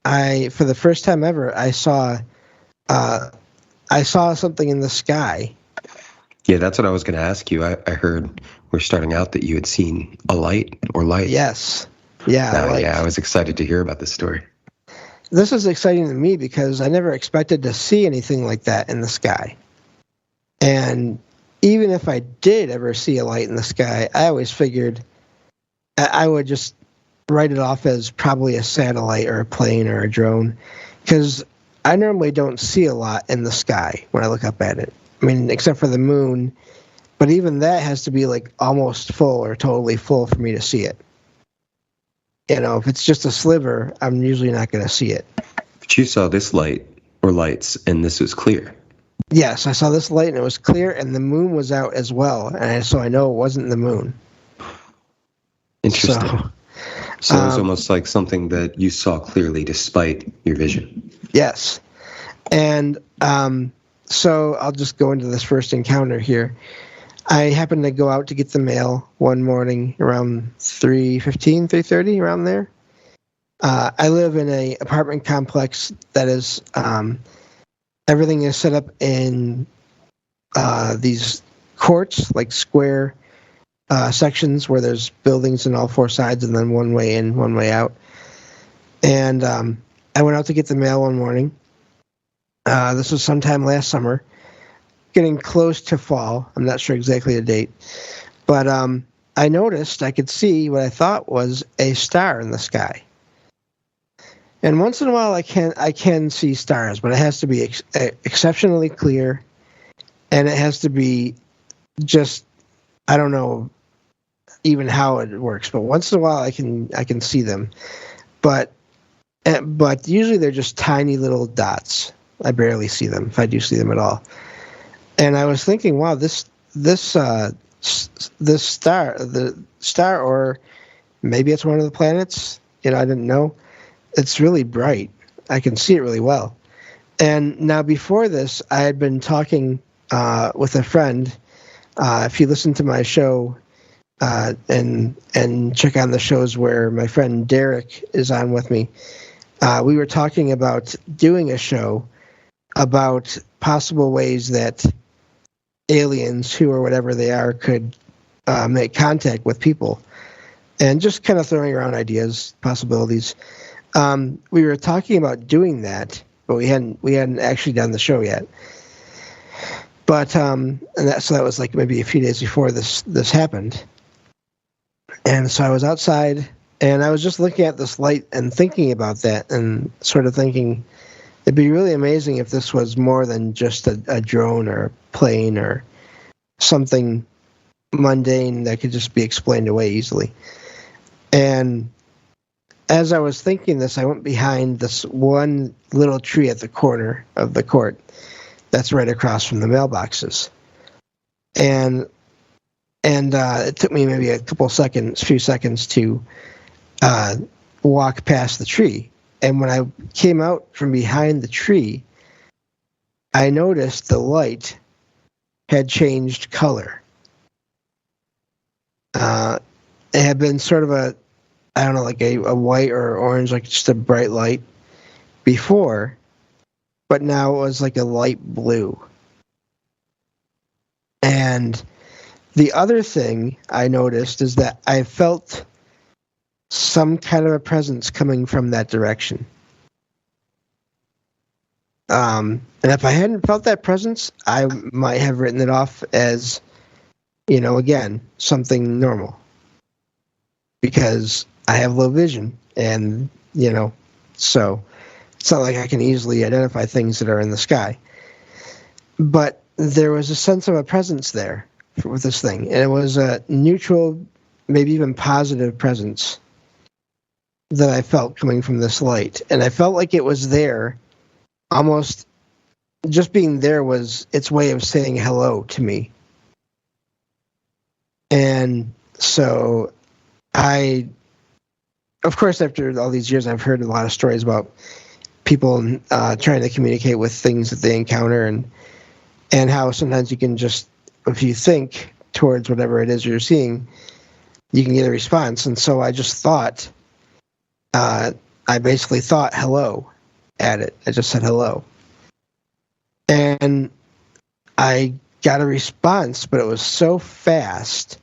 for the first time ever, I saw something in the sky. Yeah, that's what I was going to ask you. I heard we're starting out that you had seen a light or light. Yes. Yeah. Yeah, I was excited to hear about this story. This is exciting to me because I never expected to see anything like that in the sky. And even if I did ever see a light in the sky, I always figured I would just write it off as probably a satellite or a plane or a drone, because I normally don't see a lot in the sky when I look up at it. I mean, except for the moon, but even that has to be like almost full or totally full for me to see it. If it's just a sliver, I'm usually not going to see it. But you saw this light or lights, and this was clear. Yes, I saw this light, and it was clear, and the moon was out as well, so I know it wasn't the moon. Interesting. So it was almost like something that you saw clearly despite your vision. Yes. And so I'll just go into this first encounter here. I happened to go out to get the mail one morning around 3:15, 3:30, around there. I live in an apartment complex that is, everything is set up in these courts, like square sections where there's buildings on all four sides and then one way in, one way out. And I went out to get the mail one morning. This was sometime last summer, getting close to fall. I'm not sure exactly the date. But I noticed I could see what I thought was a star in the sky. And once in a while I can see stars, but it has to be exceptionally clear, and it has to be just, I don't know even how it works, but once in a while I can see them. But usually they're just tiny little dots. I barely see them, if I do see them at all. And I was thinking, wow, this star, the star, or maybe it's one of the planets. I didn't know. It's really bright. I can see it really well. And now before this, I had been talking with a friend. If you listen to my show and check on the shows where my friend Derek is on with me, we were talking about doing a show about possible ways that aliens who or whatever they are could make contact with people, and just kind of throwing around ideas, possibilities. We were talking about doing that, but we hadn't actually done the show yet. But so that was like maybe a few days before this happened, and so I was outside and I was just looking at this light and thinking about that, and sort of thinking it'd be really amazing if this was more than just a drone or a plane or something mundane that could just be explained away easily. And as I was thinking this, I went behind this one little tree at the corner of the court that's right across from the mailboxes. And it took me maybe few seconds to walk past the tree. And when I came out from behind the tree, I noticed the light had changed color. It had been sort of like a white or orange, like just a bright light before, but now it was like a light blue. And the other thing I noticed is that I felt some kind of a presence coming from that direction. And if I hadn't felt that presence, I might have written it off as, again, something normal. Because I have low vision, and, so it's not like I can easily identify things that are in the sky. But there was a sense of a presence there with this thing, and it was a neutral, maybe even positive presence that I felt coming from this light. And I felt like it was there, almost just being there was its way of saying hello to me. And so of course, after all these years, I've heard a lot of stories about people trying to communicate with things that they encounter, and how sometimes you can just, if you think towards whatever it is you're seeing, you can get a response. And so I just thought, I basically thought hello at it. I just said hello. And I got a response, but it was so fast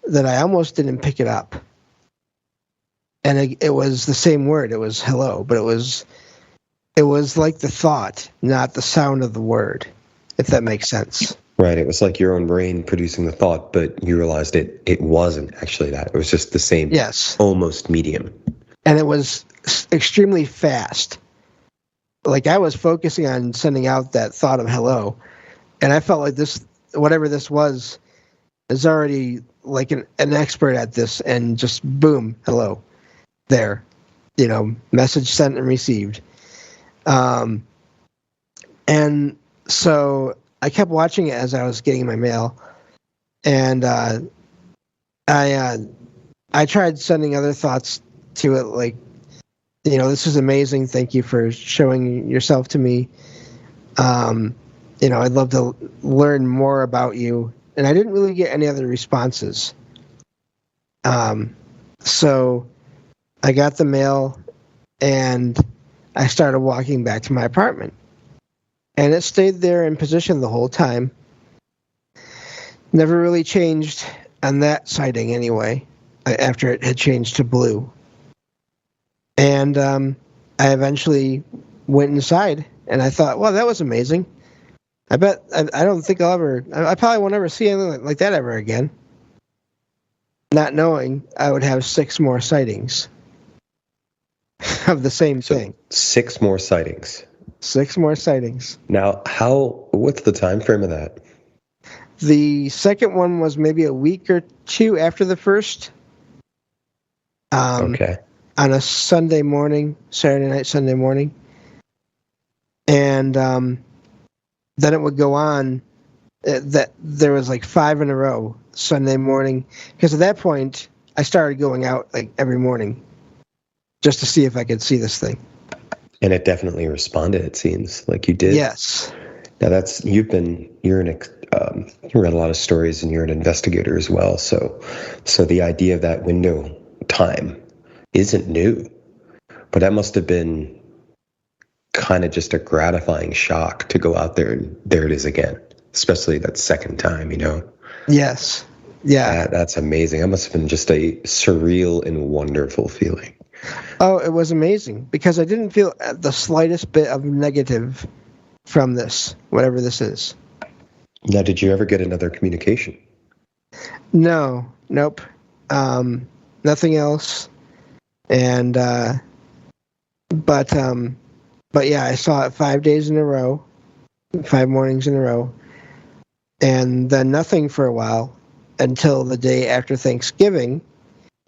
that I almost didn't pick it up. And it was the same word. It was hello, but it was like the thought, not the sound of the word, if that makes sense. Right. It was like your own brain producing the thought, but you realized it wasn't actually that. It was just the same, yes, almost medium. And it was extremely fast. Like I was focusing on sending out that thought of hello, and I felt like this, whatever this was, is already like an expert at this, and just boom, hello, there, message sent and received. And so I kept watching it as I was getting my mail, and I tried sending other thoughts to it, like, this is amazing. Thank you for showing yourself to me. I'd love to learn more about you. And I didn't really get any other responses. So I got the mail, and I started walking back to my apartment. And it stayed there in position the whole time. Never really changed on that sighting anyway, after it had changed to blue. And I eventually went inside, and I thought, well, that was amazing. I don't think I probably won't ever see anything like that ever again. Not knowing I would have 6 more sightings of the same thing. 6 more sightings. 6 more sightings. Now, what's the time frame of that? The second one was maybe a week or 2 after the first. Okay. On a Saturday night, Sunday morning. And then it would go on, that there was like 5 in a row Sunday morning, because at that point I started going out like every morning just to see if I could see this thing. And it definitely responded, it seems like you did. Yes. Now you've read a lot of stories, and you're an investigator as well. So the idea of that window time isn't new, but that must have been kind of just a gratifying shock to go out there, and there it is again. especially that second time, Yes. Yeah. That's amazing. That must have been just a surreal and wonderful feeling. Oh, it was amazing because I didn't feel the slightest bit of negative from this, whatever this is. Now, did you ever get another communication? No, nope. Nothing else. And, but yeah, I saw it 5 days in a row, 5 mornings in a row, and then nothing for a while until the day after Thanksgiving.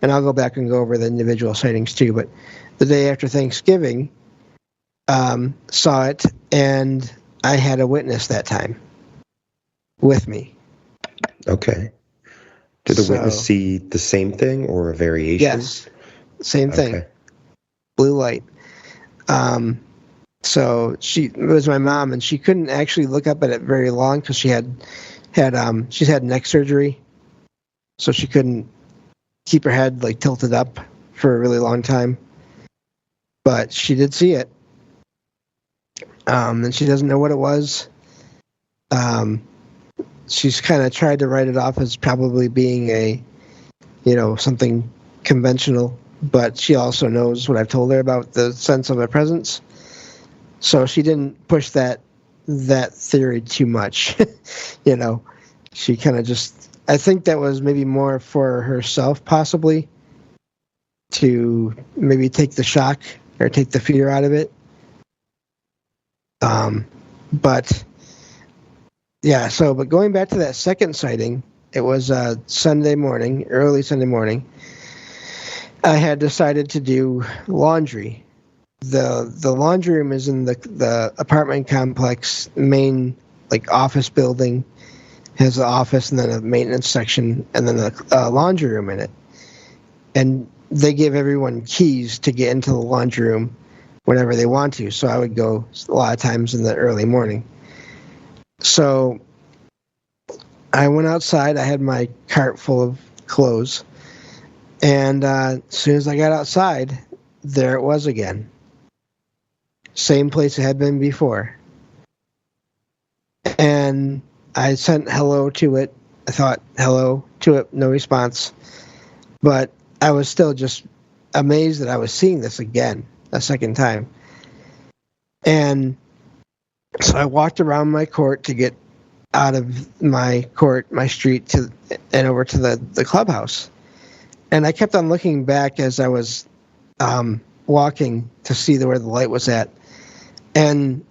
And I'll go back and go over the individual sightings too, but the day after Thanksgiving, saw it, and I had a witness that time with me. Okay. Did the witness see the same thing or a variation? Yes, same thing. Okay. Blue light. So it was my mom, and she couldn't actually look up at it very long because she's had neck surgery, so she couldn't keep her head like tilted up for a really long time. But she did see it, and she doesn't know what it was. She's kind of tried to write it off as probably being something conventional, but she also knows what I've told her about the sense of a presence. So she didn't push that theory too much. She kind of just, I think that was maybe more for herself, possibly, to maybe take the shock or take the fear out of it. But yeah, but going back to that second sighting, it was Sunday morning, early Sunday morning. I had decided to do laundry. The laundry room is in the apartment complex main office building. Has an office and then a maintenance section and then a laundry room in it. And they give everyone keys to get into the laundry room whenever they want to. So I would go a lot of times in the early morning. So I went outside. I had my cart full of clothes. And as soon as I got outside, there it was again. Same place it had been before. And I sent hello to it. I thought hello to it, no response. But I was still just amazed that I was seeing this again, a second time. And so I walked around my court to get out of my court, my street, and over to the clubhouse. And I kept on looking back as I was walking to see where the light was at. And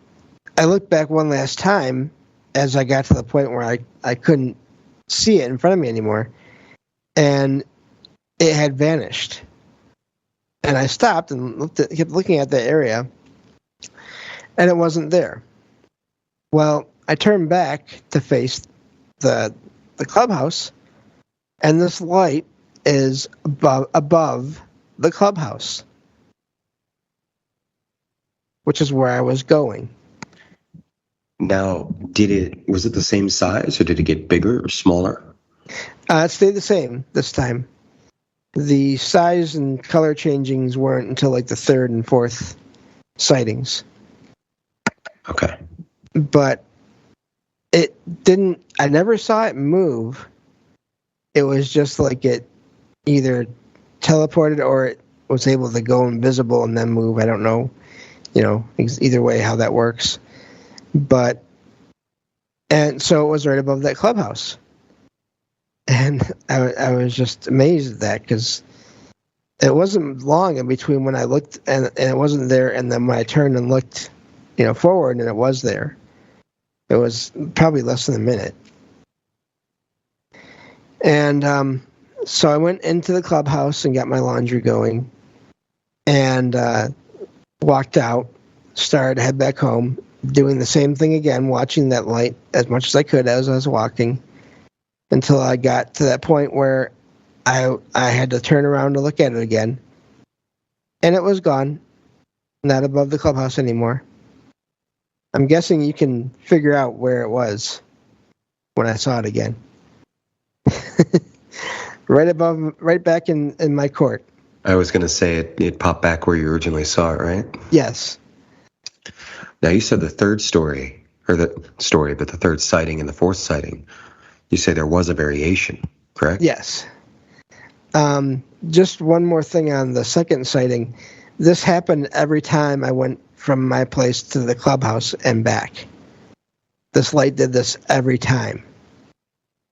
I looked back one last time as I got to the point where I couldn't see it in front of me anymore. And it had vanished. And I stopped and kept looking at the area, and it wasn't there. Well, I turned back to face the clubhouse, and this light is above the clubhouse, which is where I was going. Now, was it the same size, or did it get bigger or smaller? It stayed the same this time. The size and color changings weren't until the third and fourth sightings. Okay. But it didn't, I never saw it move. It was just it either teleported or it was able to go invisible and then move. I don't know, either way how that works. And so it was right above that clubhouse. And I was just amazed at that because it wasn't long in between when I looked and it wasn't there, and then when I turned and looked, forward and it was there. It was probably less than a minute. And so I went into the clubhouse and got my laundry going and walked out, started to head back home, doing the same thing again, watching that light as much as I could as I was walking, until I got to that point where I had to turn around to look at it again. And it was gone. Not above the clubhouse anymore. I'm guessing you can figure out where it was when I saw it again. Right back in my court. I was going to say it popped back where you originally saw it, right? Yes. Now, you said the third story, or the story, but the third sighting and the fourth sighting, you say there was a variation, correct? Yes. Just one more thing on the second sighting. This happened every time I went from my place to the clubhouse and back. This light did this every time.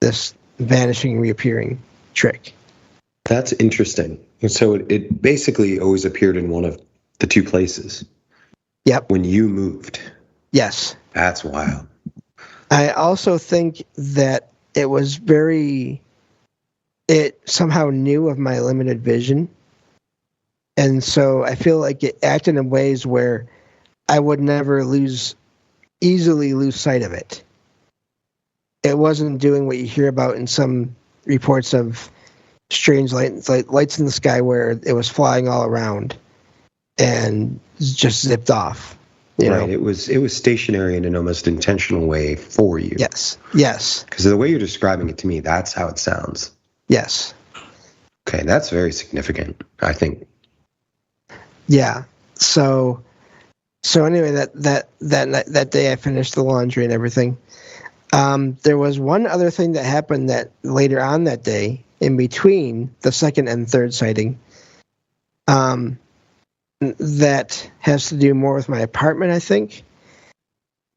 This vanishing, reappearing trick. That's interesting. And so it basically always appeared in one of the two places. Yep. When you moved. Yes. That's wild. I also think that it somehow knew of my limited vision. And so I feel like it acted in ways where I would never easily lose sight of it. It wasn't doing what you hear about in some reports of strange lights in the sky where it was flying all around and just zipped off. You know? It was stationary in an almost intentional way for you. Yes. Because the way you're describing it to me, that's how it sounds. Yes. Okay, that's very significant, I think. Yeah. So anyway, that day I finished the laundry and everything. There was one other thing that happened that later on that day, in between the second and third sighting, that has to do more with my apartment, I think.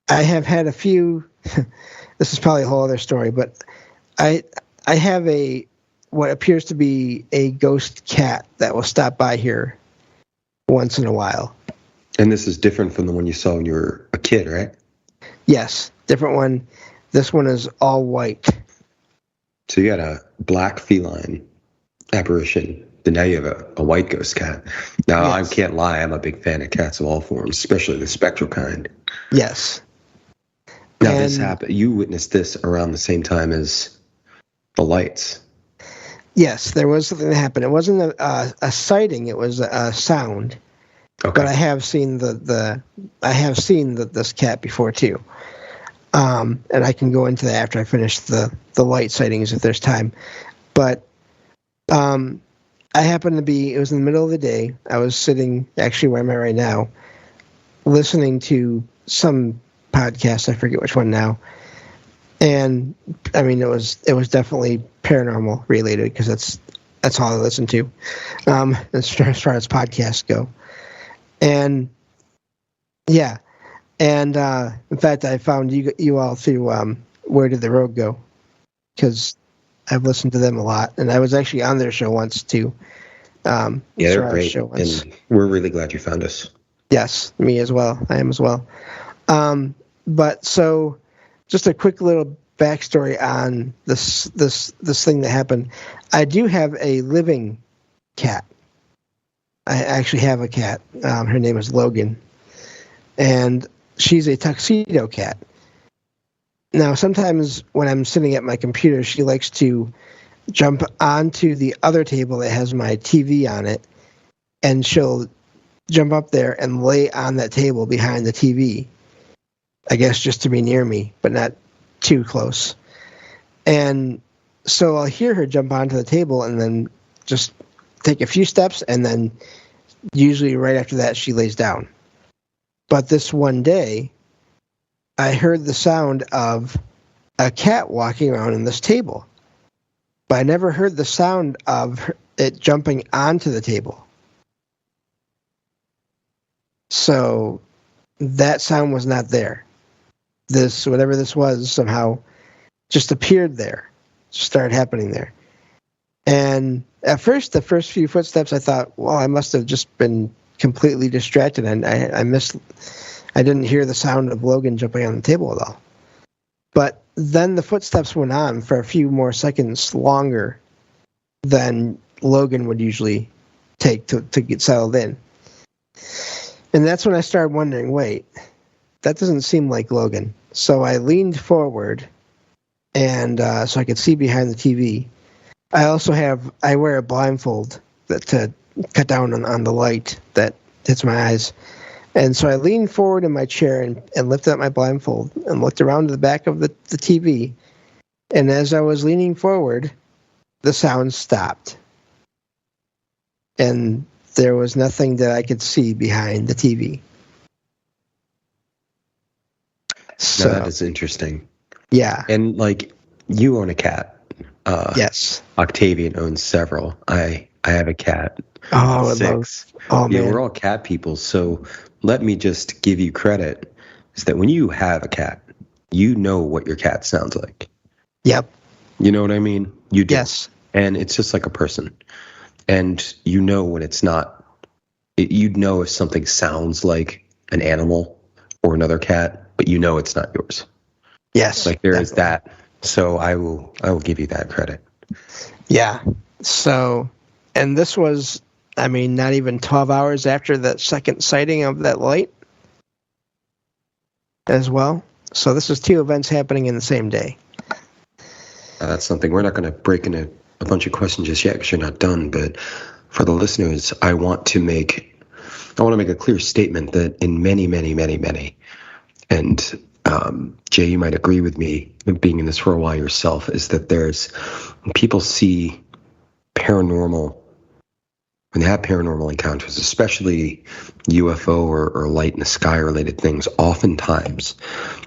I have had a few. This is probably a whole other story, but I have what appears to be a ghost cat that will stop by here once in a while. And this is different from the one you saw when you were a kid, right? Yes, different one. This one is all white. So you got a black feline apparition. Then now you have a white ghost cat. Now, yes. I can't lie. I'm a big fan of cats of all forms, especially the spectral kind. Yes. Now, this happened. You witnessed this around the same time as the lights. Yes, there was something that happened. It wasn't a sighting. It was a sound. Okay. But I have seen this cat before too. And I can go into that after I finish the light sightings if there's time. But I happened to be, it was in the middle of the day. I was sitting, actually where I'm at right now, listening to some podcast. I forget which one now. And I mean, it was definitely paranormal related because that's all I listen to, as far as podcasts go. And yeah. And in fact, I found you all through Where Did the Road Go? Because I've listened to them a lot, and I was actually on their show once too. Yeah, they're great, and we're really glad you found us. Yes, me as well. I am as well. But so, just a quick little backstory on this thing that happened. I do have a living cat. I actually have a cat. Her name is Logan, and she's a tuxedo cat. Now, sometimes when I'm sitting at my computer, she likes to jump onto the other table that has my TV on it, and she'll jump up there and lay on that table behind the TV, I guess just to be near me, but not too close. And so I'll hear her jump onto the table and then just take a few steps, and then usually right after that, she lays down. But this one day, I heard the sound of a cat walking around in this table. But I never heard the sound of it jumping onto the table. So that sound was not there. This, whatever this was, somehow just appeared there. Just started happening there. And at first, the first few footsteps, I thought, well, I must have just been completely distracted, and I didn't hear the sound of Logan jumping on the table at all. But then the footsteps went on for a few more seconds longer than Logan would usually take to get settled in. And that's when I started wondering, wait, that doesn't seem like Logan. So I leaned forward, and so I could see behind the TV. I wear a blindfold to cut down on the light that hits my eyes. And so I leaned forward in my chair and lifted up my blindfold and looked around to the back of the TV. And as I was leaning forward, the sound stopped. And there was nothing that I could see behind the TV. So that is interesting. yeah. And like, you own a cat. Yes. Octavian owns several. I have a cat. Oh, I 6. Oh Yeah, man. we're all cat people. So let me just give you credit. Is that when you have a cat, you know what your cat sounds like. Yep. You know what I mean? You do. Yes. And it's just like a person. And you know when it's not. You'd know if something sounds like an animal or another cat, but you know it's not yours. Yes. Like there is that. So I will give you that credit. Yeah. So, and this was, I mean, not even 12 hours after that second sighting of that light as well. So this is 2 events happening in the same day. That's something we're not going to break into a bunch of questions just yet because you're not done. But for the listeners, I want to make a clear statement that in many, and Jay, you might agree with me, being in this for a while yourself, is that when people see paranormal, when they have paranormal encounters, especially UFO or light in the sky related things, oftentimes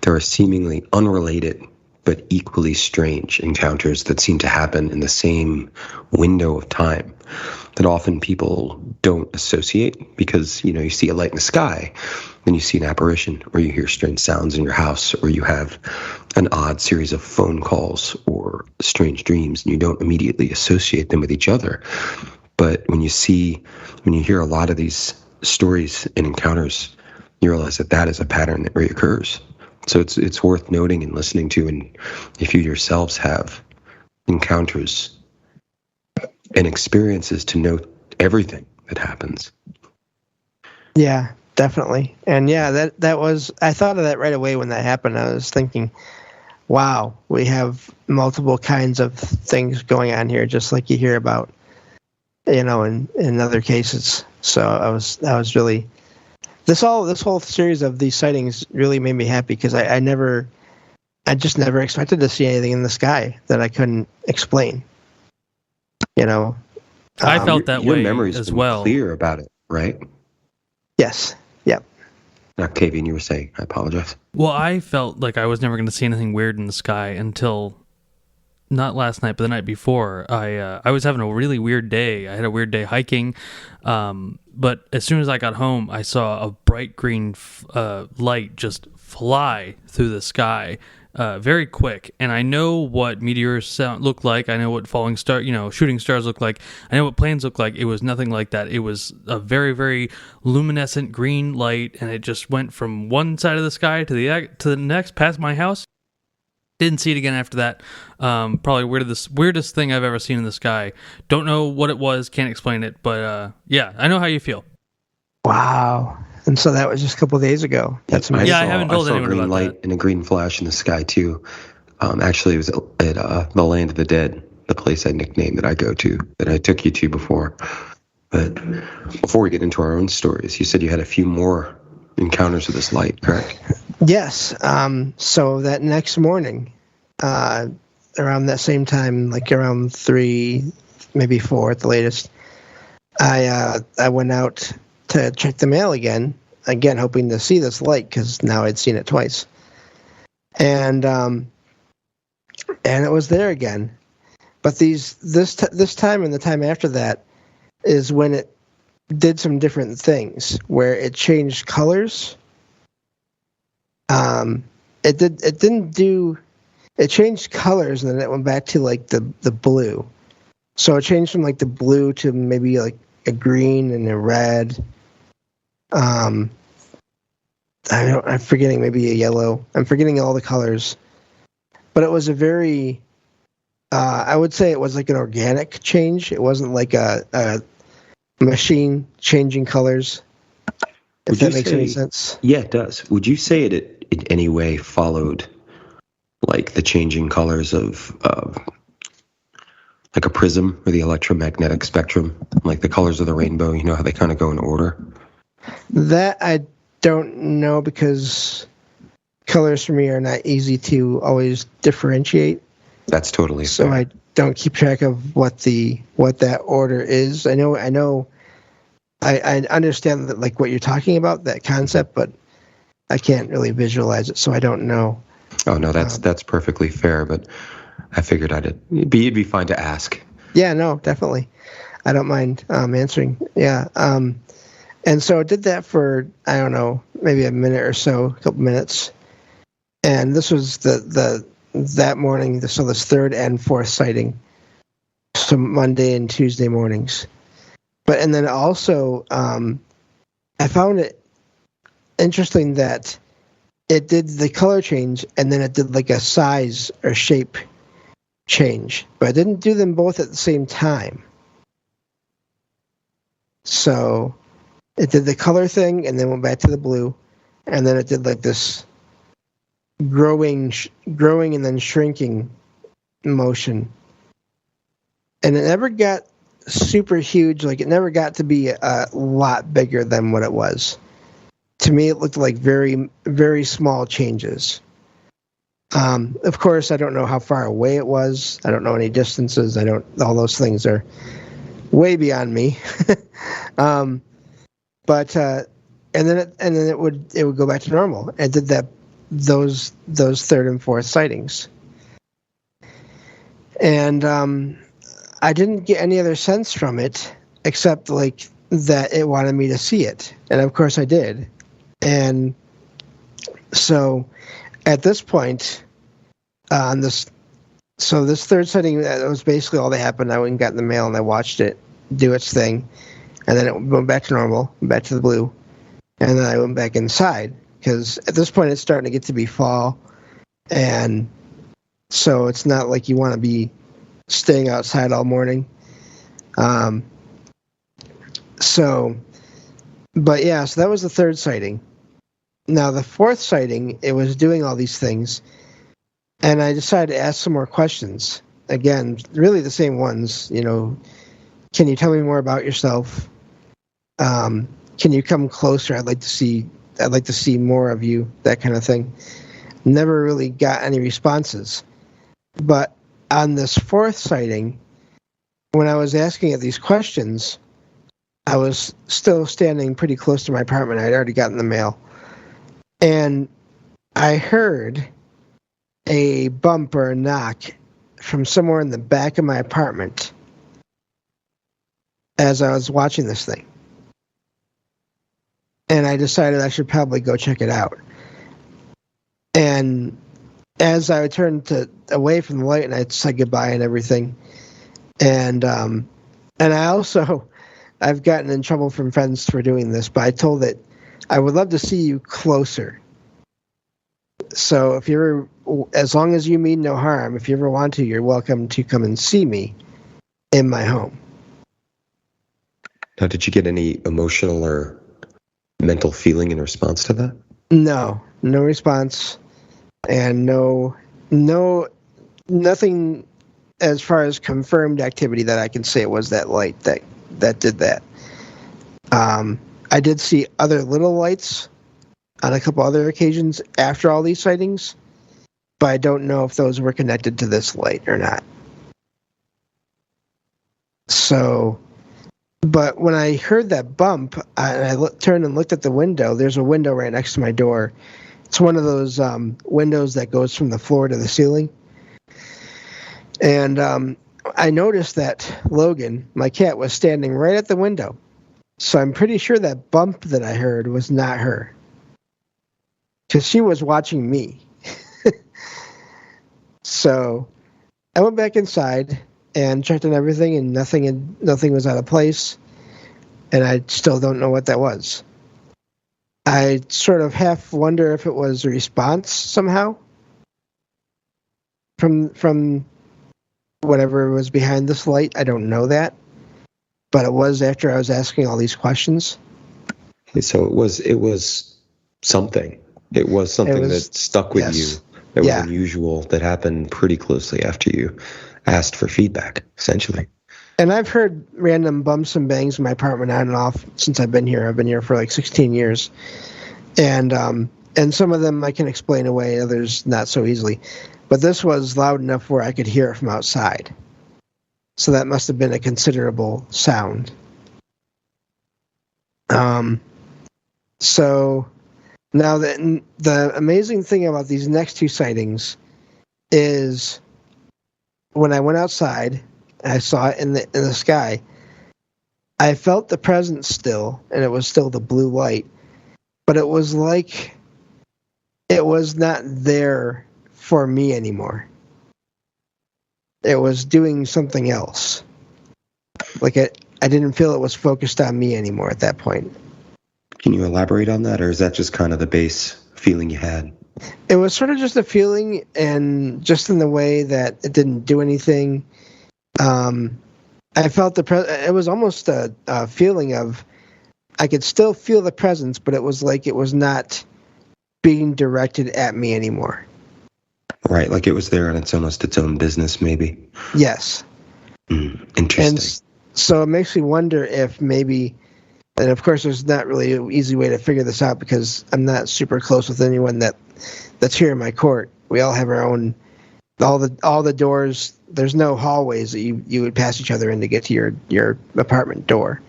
there are seemingly unrelated but equally strange encounters that seem to happen in the same window of time that often people don't associate because, you see a light in the sky, then you see an apparition, or you hear strange sounds in your house, or you have an odd series of phone calls or strange dreams, and you don't immediately associate them with each other. But when you hear a lot of these stories and encounters, you realize that is a pattern that reoccurs. So it's worth noting and listening to, and if you yourselves have encounters and experiences, to note everything that happens. Yeah, definitely. And yeah, that was, I thought of that right away when that happened. I was thinking, wow, we have multiple kinds of things going on here, just like you hear about, in other cases. So I was really, this whole series of these sightings really made me happy because I just never expected to see anything in the sky that I couldn't explain. I felt that your way memory's as been well. Clear about it, right? Yes. Yep. Octavian, you were saying. I apologize. Well, I felt like I was never going to see anything weird in the sky until not last night, but the night before. I was having a really weird day. I had a weird day hiking, but as soon as I got home, I saw a bright green light just fly through the sky very quick. And I know what meteors look like. I know what falling shooting stars look like. I know what planes look like. It was nothing like that. It was a very, very luminescent green light, and it just went from one side of the sky to the next, past my house. Didn't see it again after that. Probably weirdest thing I've ever seen in the sky. Don't know what it was. Can't explain it. But yeah, I know how you feel. Wow. And so that was just a couple of days ago. That's amazing. I haven't told anyone about that. I saw a green light and a green flash in the sky too. Actually, it was at the Land of the Dead, the place I nicknamed that I go to, that I took you to before. But before we get into our own stories, you said you had a few more encounters with this light, correct? Yes. So that next morning, around that same time, like around 3, maybe 4 at the latest, I went out to check the mail again, hoping to see this light because now I'd seen it twice, and it was there again. But this time and the time after that is when it did some different things where it changed colors. It changed colors and then it went back to like the blue. So it changed from like the blue to maybe like a green and a red. I'm forgetting, maybe a yellow. I'm forgetting all the colors. But it was a very, I would say it was like an organic change. It wasn't like a machine changing colors. If that makes any sense. Yeah, it does. Would you say it in any way followed like the changing colors of like a prism or the electromagnetic spectrum, like the colors of the rainbow? You know how they kind of go in order? That I don't know because colors for me are not easy to always differentiate. That's totally so fair. I don't keep track of what that order is. I know I understand that, like what you're talking about, that concept, but I can't really visualize it, so I don't know. Oh no, that's perfectly fair. But I figured it'd be fine to ask. Yeah, no, definitely. I don't mind answering. Yeah. And so I did that for, I don't know, maybe a minute or so, a couple minutes. And this was that morning, so this third and fourth sighting. So Monday and Tuesday mornings. And then also, I found it interesting that it did the color change and then it did like a size or shape change. But it didn't do them both at the same time. So it did the color thing and then went back to the blue. And then it did like this growing and then shrinking motion. And it never got super huge. Like, it never got to be a lot bigger than what it was. To me, it looked like very, very small changes. Of course, I don't know how far away it was. I don't know any distances. All those things are way beyond me. And then it would go back to normal. It did those third and fourth sightings. And I didn't get any other sense from it except like that it wanted me to see it. And of course I did. And so at this point, this third sighting, that was basically all that happened. I went and got in the mail and I watched it do its thing. And then it went back to normal, back to the blue. And then I went back inside because at this point it's starting to get to be fall. And so it's not like you want to be staying outside all morning. So that was the third sighting. Now, the fourth sighting, it was doing all these things. And I decided to ask some more questions. Again, really the same ones. Can you tell me more about yourself? Can you come closer? I'd like to see more of you, that kind of thing. Never really got any responses. But on this fourth sighting, when I was asking it these questions, I was still standing pretty close to my apartment. I'd already gotten the mail. And I heard a bump or a knock from somewhere in the back of my apartment as I was watching this thing. And I decided I should probably go check it out. And as I turned away from the light and I said goodbye and everything, and I also, I've gotten in trouble from friends for doing this, but I told it I would love to see you closer. So as long as you mean no harm, if you ever want to, you're welcome to come and see me in my home. Now, did you get any emotional or mental feeling in response to that? No response, and nothing as far as confirmed activity that I can say it was that light that did that. I did see other little lights on a couple other occasions after all these sightings, but I don't know if those were connected to this light or not. So, but when I heard that bump, I turned and looked at the window. There's a window right next to my door. It's one of those windows that goes from the floor to the ceiling. And I noticed that Logan, my cat, was standing right at the window. So I'm pretty sure that bump that I heard was not her, because she was watching me. So I went back inside and checked on everything, and nothing was out of place. And I still don't know what that was. I sort of half wonder if it was a response somehow from whatever was behind this light. I don't know that. But it was after I was asking all these questions. So it was something. It was something that stuck with you. That was unusual, that happened pretty closely after you asked for feedback, essentially. And I've heard random bumps and bangs in my apartment on and off since I've been here. I've been here for like 16 years. And some of them I can explain away, others not so easily. But this was loud enough where I could hear it from outside. So that must have been a considerable sound. So Now, the amazing thing about these next two sightings is when I went outside, I saw it in the sky. I felt the presence still, and it was still the blue light, but it was like it was not there for me anymore. It was doing something else. Like I didn't feel it was focused on me anymore at that point. Can you elaborate on that, or is that just kind of the base feeling you had? It was sort of just a feeling, and just in the way that it didn't do anything. I felt it was almost a feeling of I could still feel the presence, but it was like it was not being directed at me anymore. Right, like it was there and it's almost its own business, maybe. Yes. Interesting. And so it makes me wonder if maybe, and of course there's not really an easy way to figure this out because I'm not super close with anyone that's here in my court. We all have our own, all the doors. There's no hallways that you would pass each other in to get to your apartment door.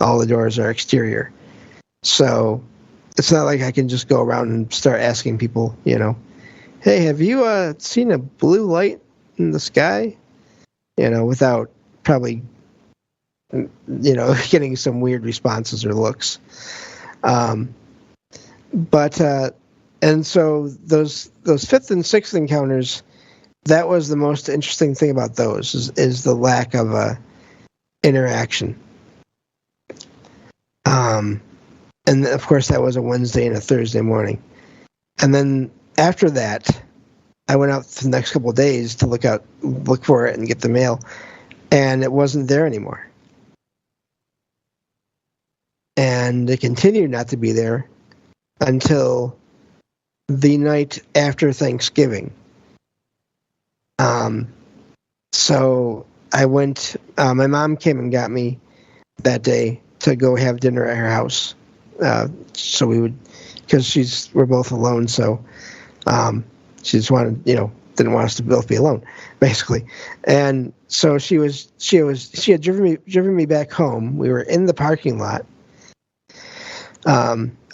All the doors are exterior. So it's not like I can just go around and start asking people, hey, have you seen a blue light in the sky? Without probably, getting some weird responses or looks. And so those fifth and sixth encounters, that was the most interesting thing about those is the lack of interaction. And of course that was a Wednesday and a Thursday morning. And then after that, I went out for the next couple of days to look for it and get the mail, and it wasn't there anymore. And it continued not to be there until the night after Thanksgiving. So I went, my mom came and got me that day to go have dinner at her house. So we would, because we're both alone, so she just wanted, didn't want us to both be alone, basically. And so she had driven me back home. We were in the parking lot,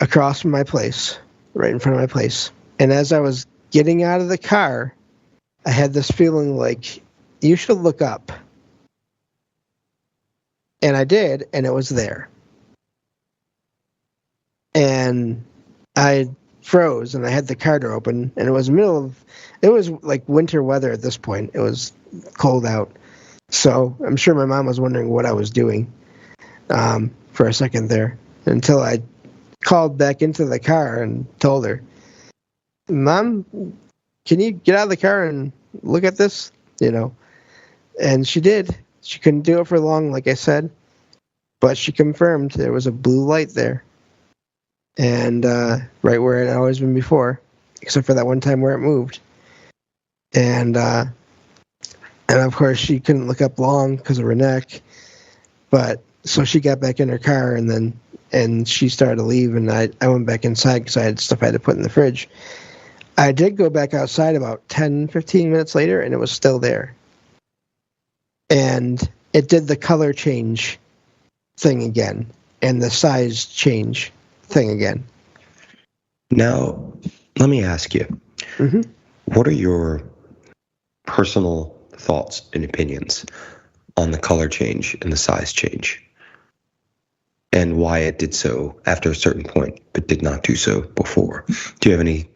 across from my place, right in front of my place. And as I was getting out of the car, I had this feeling like, you should look up. And I did, and it was there. And I froze, and I had the car door open, and it was like winter weather at this point. It was cold out. So I'm sure my mom was wondering what I was doing for a second there, until I called back into the car and told her, Mom, can you get out of the car and look at this? And she did. She couldn't do it for long, like I said, but she confirmed there was a blue light there. And right where it had always been before, except for that one time where it moved. And of course she couldn't look up long because of her neck. But so she got back in her car, and she started to leave, and I went back inside because I had stuff I had to put in the fridge. I did go back outside about 10, 15 minutes later, and it was still there. And it did the color change thing again, and the size change thing again. Now, let me ask you, what are your personal thoughts and opinions on the color change and the size change, and why it did so after a certain point, but did not do so before? Do you have any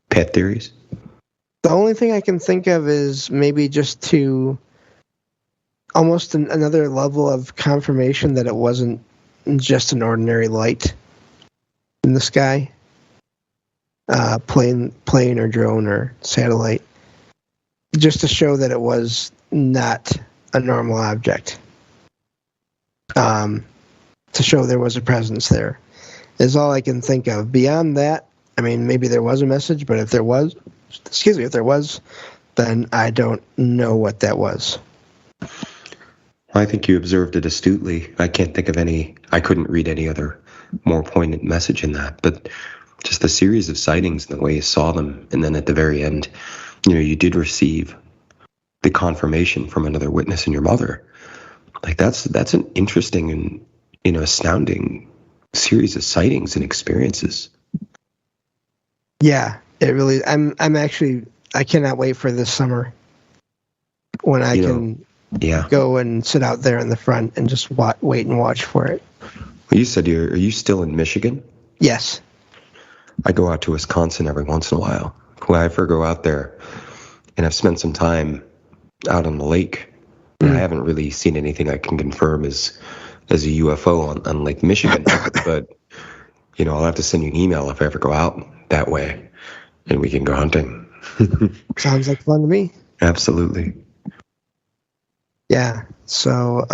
pet theories? The only thing I can think of is maybe just to almost another level of confirmation that it wasn't just an ordinary light in the sky, plane or drone or satellite, just to show that it was not a normal object, to show there was a presence there, is all I can think of. Beyond that, I mean, maybe there was a message, but if there was, then I don't know what that was. I think you observed it astutely. I can't think of I couldn't read any other more poignant message in that, but just the series of sightings and the way you saw them, and then at the very end, you did receive the confirmation from another witness and your mother. Like that's an interesting and astounding series of sightings and experiences. Yeah, it really. I'm actually. I cannot wait for this summer when I can Yeah. go and sit out there in the front and just wait and watch for it. Well, you said are you still in Michigan? Yes. I go out to Wisconsin every once in a while. When I ever go out there, and I've spent some time out on the lake, and I haven't really seen anything I can confirm as a UFO on Lake Michigan. But I'll have to send you an email if I ever go out that way, and we can go hunting. Sounds like fun to me. Absolutely. Yeah. So,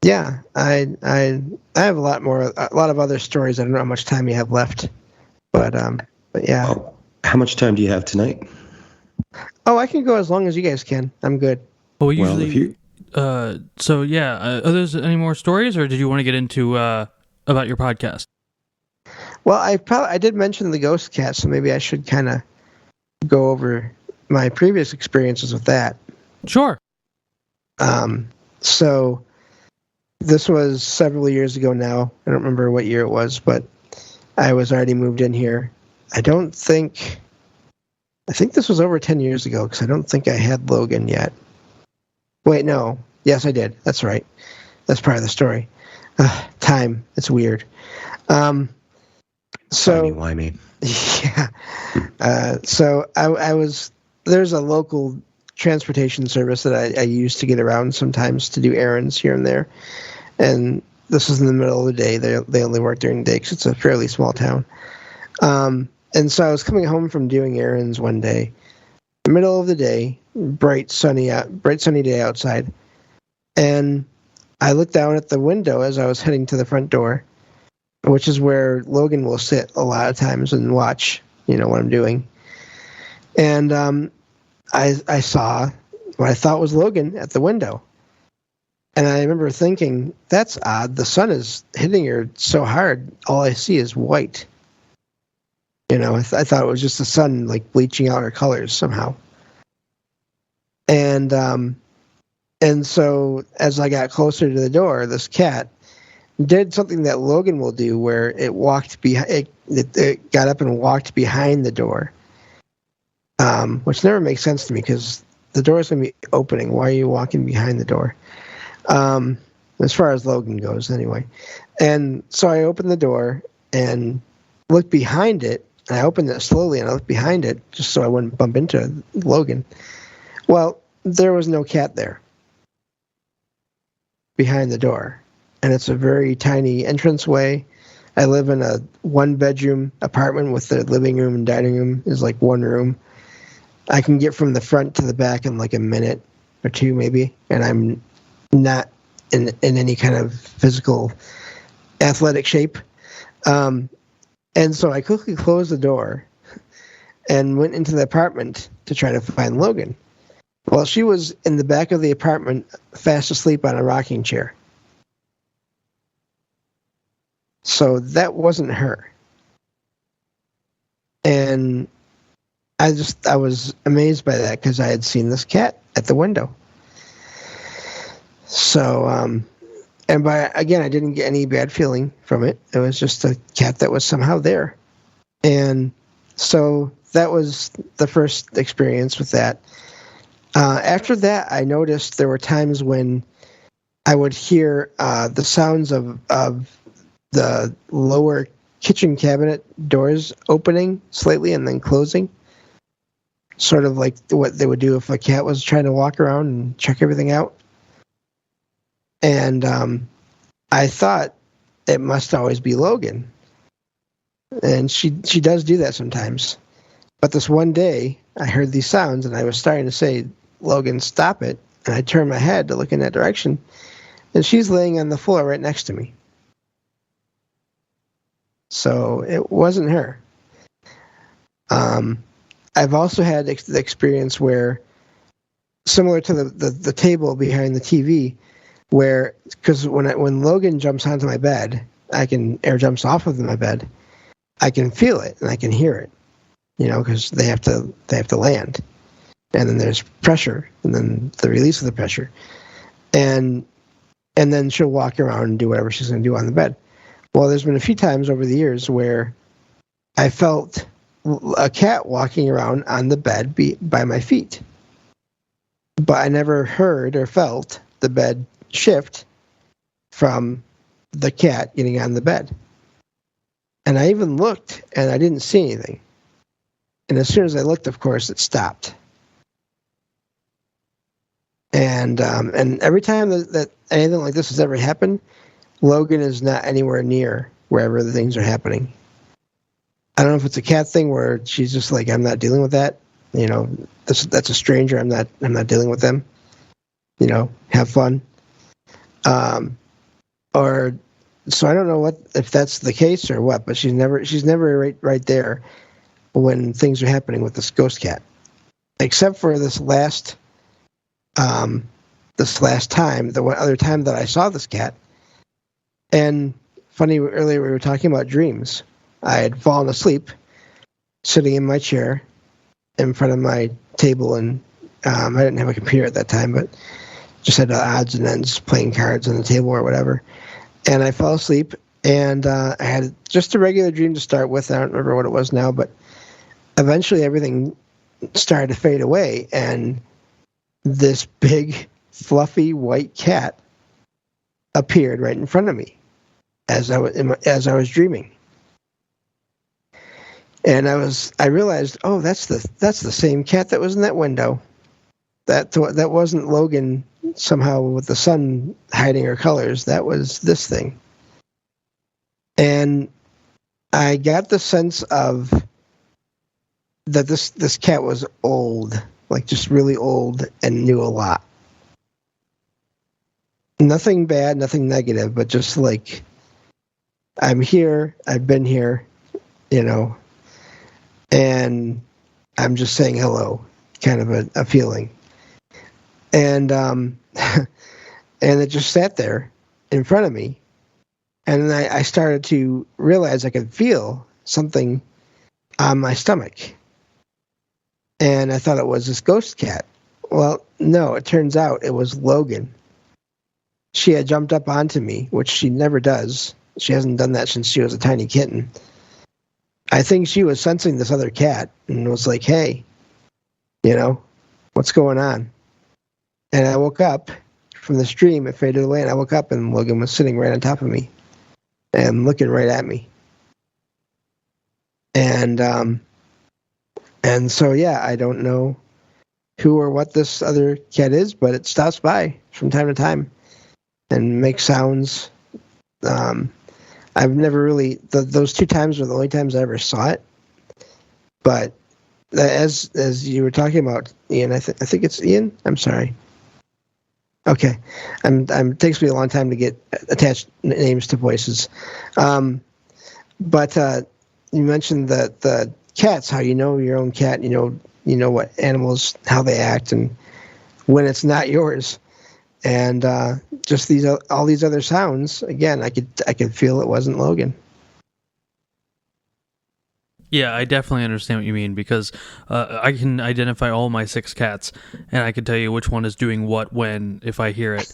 yeah, I have a lot of other stories. I don't know how much time you have left, but yeah. Well, how much time do you have tonight? Oh, I can go as long as you guys can. I'm good. Well, we Well, usually. So yeah. Are there any more stories, or did you want to get into about your podcast? Well, I did mention the ghost cat, so maybe I should kind of go over my previous experiences with that. Sure. So this was several years ago now. I don't remember what year it was, but I was already moved in here. I think this was over 10 years ago because I don't think I had Logan yet. Wait, no. Yes, I did. That's right. That's part of the story. Time. It's weird. So Why me? yeah. So I was, there's a local transportation service that I use to get around sometimes to do errands here and there. And this was in the middle of the day. They only work during the day because it's a fairly small town. And so I was coming home from doing errands one day, middle of the day, bright sunny day outside. And I looked down at the window as I was heading to the front door, which is where Logan will sit a lot of times and watch, what I'm doing. And I saw what I thought was Logan at the window. And I remember thinking, that's odd. The sun is hitting her so hard, all I see is white. I thought it was just the sun, like, bleaching out her colors somehow. And so as I got closer to the door, this cat did something that Logan will do, where it walked behind. It got up and walked behind the door, which never makes sense to me because the door is going to be opening. Why are you walking behind the door? As far as Logan goes, anyway. And so I opened the door and looked behind it. And I opened it slowly and I looked behind it just so I wouldn't bump into Logan. Well, there was no cat there behind the door. And it's a very tiny entranceway. I live in a one-bedroom apartment with the living room and dining room is like one room. I can get from the front to the back in like a minute or two maybe, and I'm not in any kind of physical athletic shape. And so I quickly closed the door and went into the apartment to try to find Logan. Well, she was in the back of the apartment, fast asleep on a rocking chair. So that wasn't her. And I was amazed by that because I had seen this cat at the window. So, again, I didn't get any bad feeling from it. It was just a cat that was somehow there. And so that was the first experience with that. After that, I noticed there were times when I would hear the sounds of the lower kitchen cabinet doors opening slightly and then closing. Sort of like what they would do if a cat was trying to walk around and check everything out. And I thought it must always be Logan. And she does do that sometimes. But this one day, I heard these sounds, and I was starting to say, Logan, stop it. And I turned my head to look in that direction, and she's laying on the floor right next to me. So it wasn't her. I've also had the experience where, similar to the table behind the TV, where, because when Logan jumps onto my bed, or jumps off of my bed, I can feel it and I can hear it, because they have to land, and then there's pressure, and then the release of the pressure, and then she'll walk around and do whatever she's going to do on the bed. Well, there's been a few times over the years where I felt a cat walking around on the bed by my feet. But I never heard or felt the bed shift from the cat getting on the bed. And I even looked, and I didn't see anything. And as soon as I looked, of course, it stopped. And every time that anything like this has ever happened, Logan is not anywhere near wherever the things are happening. I don't know if it's a cat thing where she's just like, I'm not dealing with that. You know, that's a stranger. I'm not dealing with them. You know, have fun. Or so I don't know if that's the case or what, but she's never right there when things are happening with this ghost cat, except for this last time, the one other time that I saw this cat. And funny, earlier we were talking about dreams. I had fallen asleep, sitting in my chair in front of my table, and I didn't have a computer at that time, but just had odds and ends playing cards on the table or whatever. And I fell asleep, and I had just a regular dream to start with. I don't remember what it was now, but eventually everything started to fade away, and this big, fluffy white cat appeared right in front of me as I was dreaming. And I realized, oh, that's the same cat that was in that window. That wasn't Logan somehow with the sun hiding her colors. That was this thing. And I got the sense of that this cat was old, like just really old, and knew a lot. Nothing bad, nothing negative, but just like, I'm here, I've been here, you know, and I'm just saying hello, kind of a feeling. And and it just sat there in front of me, and then I started to realize I could feel something on my stomach. And I thought it was this ghost cat. Well, no, it turns out it was Logan. She had jumped up onto me, which she never does. She hasn't done that since she was a tiny kitten. I think she was sensing this other cat and was like, hey, you know, what's going on? And I woke up from the stream. It faded away, and I woke up, and Logan was sitting right on top of me and looking right at me. And so, yeah, I don't know who or what this other cat is, but it stops by from time to time and makes sounds. I've never really, those two times were the only times I ever saw it. But as you were talking about, Ian, I think it's Ian. I'm sorry. Okay, it takes me a long time to get attached names to voices. But you mentioned the cats, how you know your own cat, you know what animals, how they act, and when it's not yours. And just all these other sounds, again, I could feel it wasn't Logan. Yeah, I definitely understand what you mean, because I can identify all my 6 cats, and I can tell you which one is doing what when if I hear it.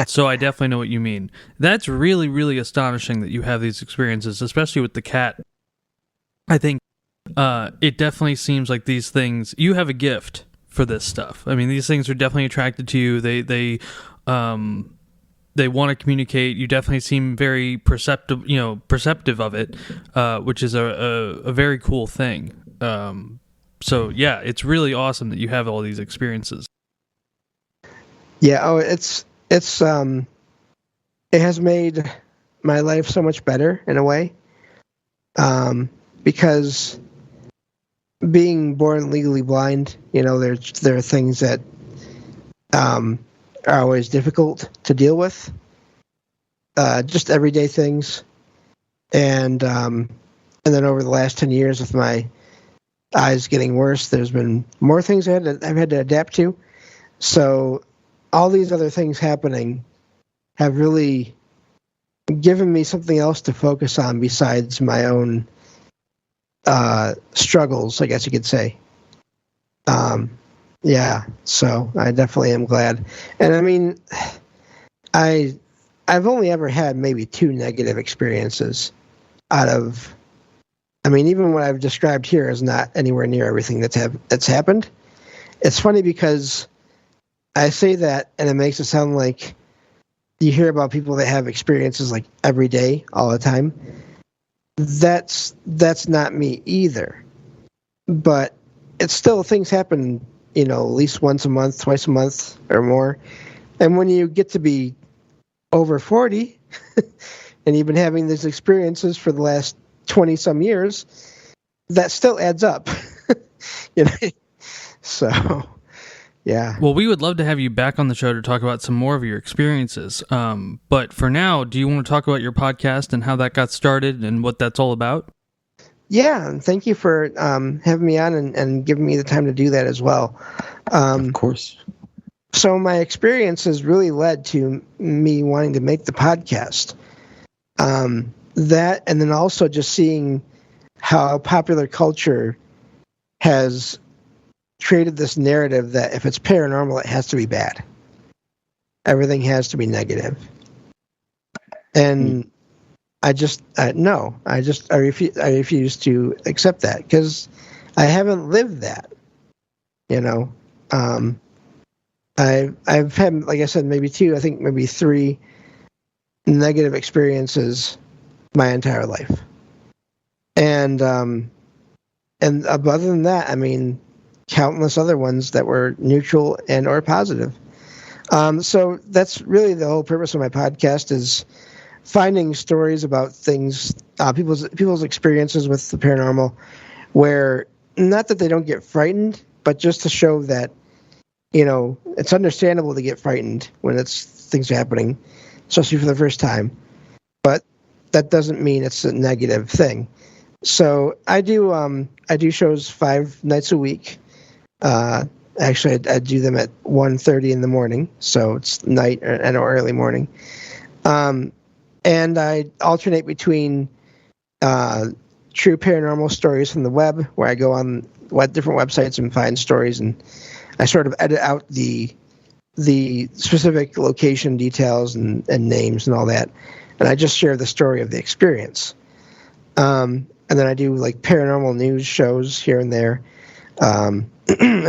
So I definitely know what you mean. That's really, really astonishing that you have these experiences, especially with the cat. I think it definitely seems like these things, you have a gift for this stuff. I mean, these things are definitely attracted to you. They want to communicate. You definitely seem very perceptive of it, which is a very cool thing. So yeah, it's really awesome that you have all these experiences. Yeah. Oh, it has made my life so much better in a way. Because being born legally blind, there are things that are always difficult to deal with, just everyday things, and then over the last 10 years, with my eyes getting worse, there's been more things I've had to adapt to. So all these other things happening have really given me something else to focus on besides my own struggles, I guess you could say. Yeah, so I definitely am glad. And I mean, I've only ever had maybe 2 negative experiences out of I mean, even what I've described here is not anywhere near everything that's happened. It's funny because I say that, and it makes it sound like you hear about people that have experiences like every day, all the time. That's not me either. But it's still, things happen, at least once a month, twice a month, or more. And when you get to be over 40, and you've been having these experiences for the last 20 some years, that still adds up. So, yeah. Well, we would love to have you back on the show to talk about some more of your experiences. But for now, do you want to talk about your podcast and how that got started and what that's all about? Yeah, and thank you for having me on and giving me the time to do that as well. Of course. So my experience has really led to me wanting to make the podcast. That, and then also just seeing how popular culture has created this narrative that if it's paranormal, it has to be bad. Everything has to be negative. And I refuse to accept that because I haven't lived that. I've had, like I said, maybe three negative experiences my entire life. And other than that, I mean, countless other ones that were neutral and or positive. So that's really the whole purpose of my podcast, is finding stories about things, people's experiences with the paranormal, where not that they don't get frightened, but just to show that, it's understandable to get frightened when things are happening, especially for the first time. But that doesn't mean it's a negative thing. So I do shows 5 nights a week. Actually, I do them at 1:30 in the morning, so it's night and early morning. And I alternate between true paranormal stories from the web, where I go on different websites and find stories, and I sort of edit out the specific location details and names and all that, and I just share the story of the experience. And then I do like paranormal news shows here and there, and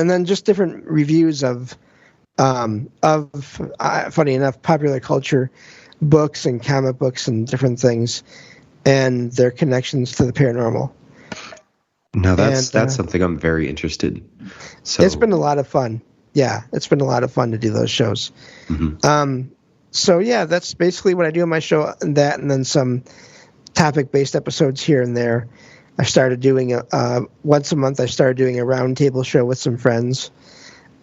then just different reviews of funny enough, popular culture books and comic books and different things, and their connections to the paranormal. Now that's something I'm very interested in. So it's been a lot of fun. Yeah, it's been a lot of fun to do those shows. Mm-hmm. So yeah, that's basically what I do on my show, and then some topic-based episodes here and there. I started doing once a month. I started doing a roundtable show with some friends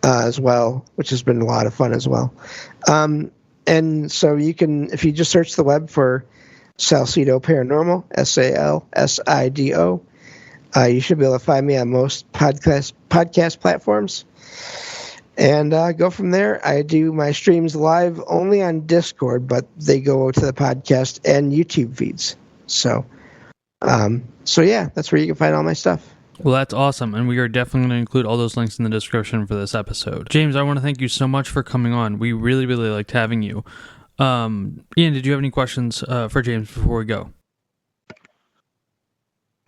as well, which has been a lot of fun as well. And so you can, if you just search the web for Salsido Paranormal, SALSIDO, you should be able to find me on most podcast platforms. And go from there. I do my streams live only on Discord, but they go to the podcast and YouTube feeds. So yeah, that's where you can find all my stuff. Well, that's awesome, and we are definitely going to include all those links in the description for this episode. James, I want to thank you so much for coming on. We really, really liked having you. Ian, did you have any questions for James before we go?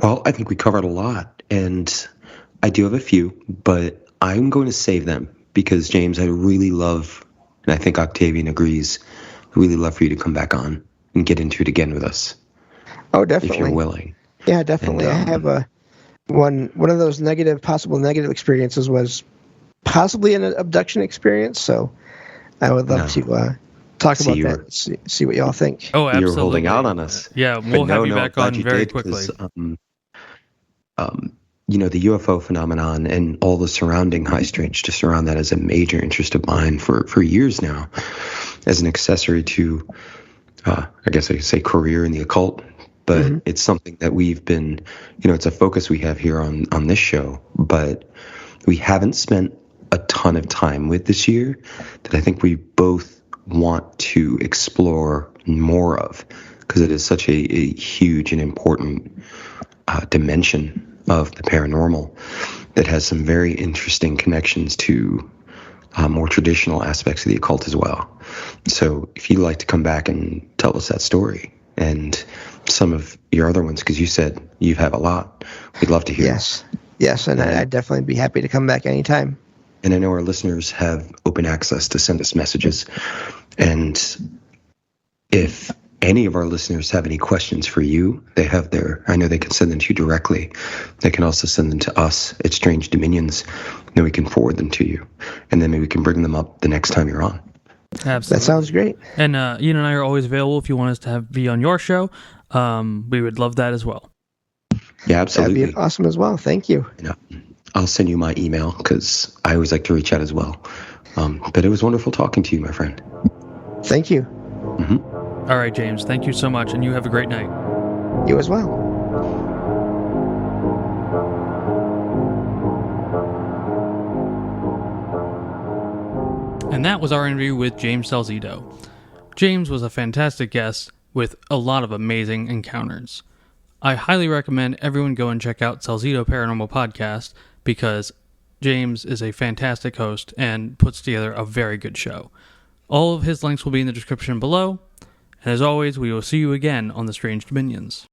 Well, I think we covered a lot, and I do have a few, but I'm going to save them because, James, I really love, and I think Octavian agrees, I really love for you to come back on and get into it again with us. Oh, definitely. If you're willing. Yeah, definitely. And, I have one of those possible negative experiences was possibly an abduction experience, so I would love to talk about that, see what y'all think. Oh, absolutely. You're holding out on us. Yeah, we'll have you back on very quickly. The UFO phenomenon and all the surrounding high strange just around that is a major interest of mine for years now, as an accessory to, I guess I could say, career in the occult. But it's something that we've been, it's a focus we have here on this show, but we haven't spent a ton of time with this year that I think we both want to explore more of, because it is such a huge and important dimension of the paranormal that has some very interesting connections to more traditional aspects of the occult as well. So if you'd like to come back and tell us that story, and some of your other ones, because you said you have a lot. We'd love to hear. Yes, and I'd definitely be happy to come back anytime. And I know our listeners have open access to send us messages. And if any of our listeners have any questions for you, I know they can send them to you directly. They can also send them to us at Strange Dominions, and then we can forward them to you. And then maybe we can bring them up the next time you're on. Absolutely. That sounds great. And Ian and I are always available if you want us to be on your show. We would love that as well. Yeah, absolutely. That'd be awesome as well. Thank you. I'll send you my email because I always like to reach out as well. But it was wonderful talking to you, my friend. Thank you. Mm-hmm. All right, James. Thank you so much, and you have a great night. You as well. And that was our interview with James Salzito. James was a fantastic guest with a lot of amazing encounters. I highly recommend everyone go and check out Salzito Paranormal Podcast because James is a fantastic host and puts together a very good show. All of his links will be in the description below. And as always, we will see you again on the Strange Dominions.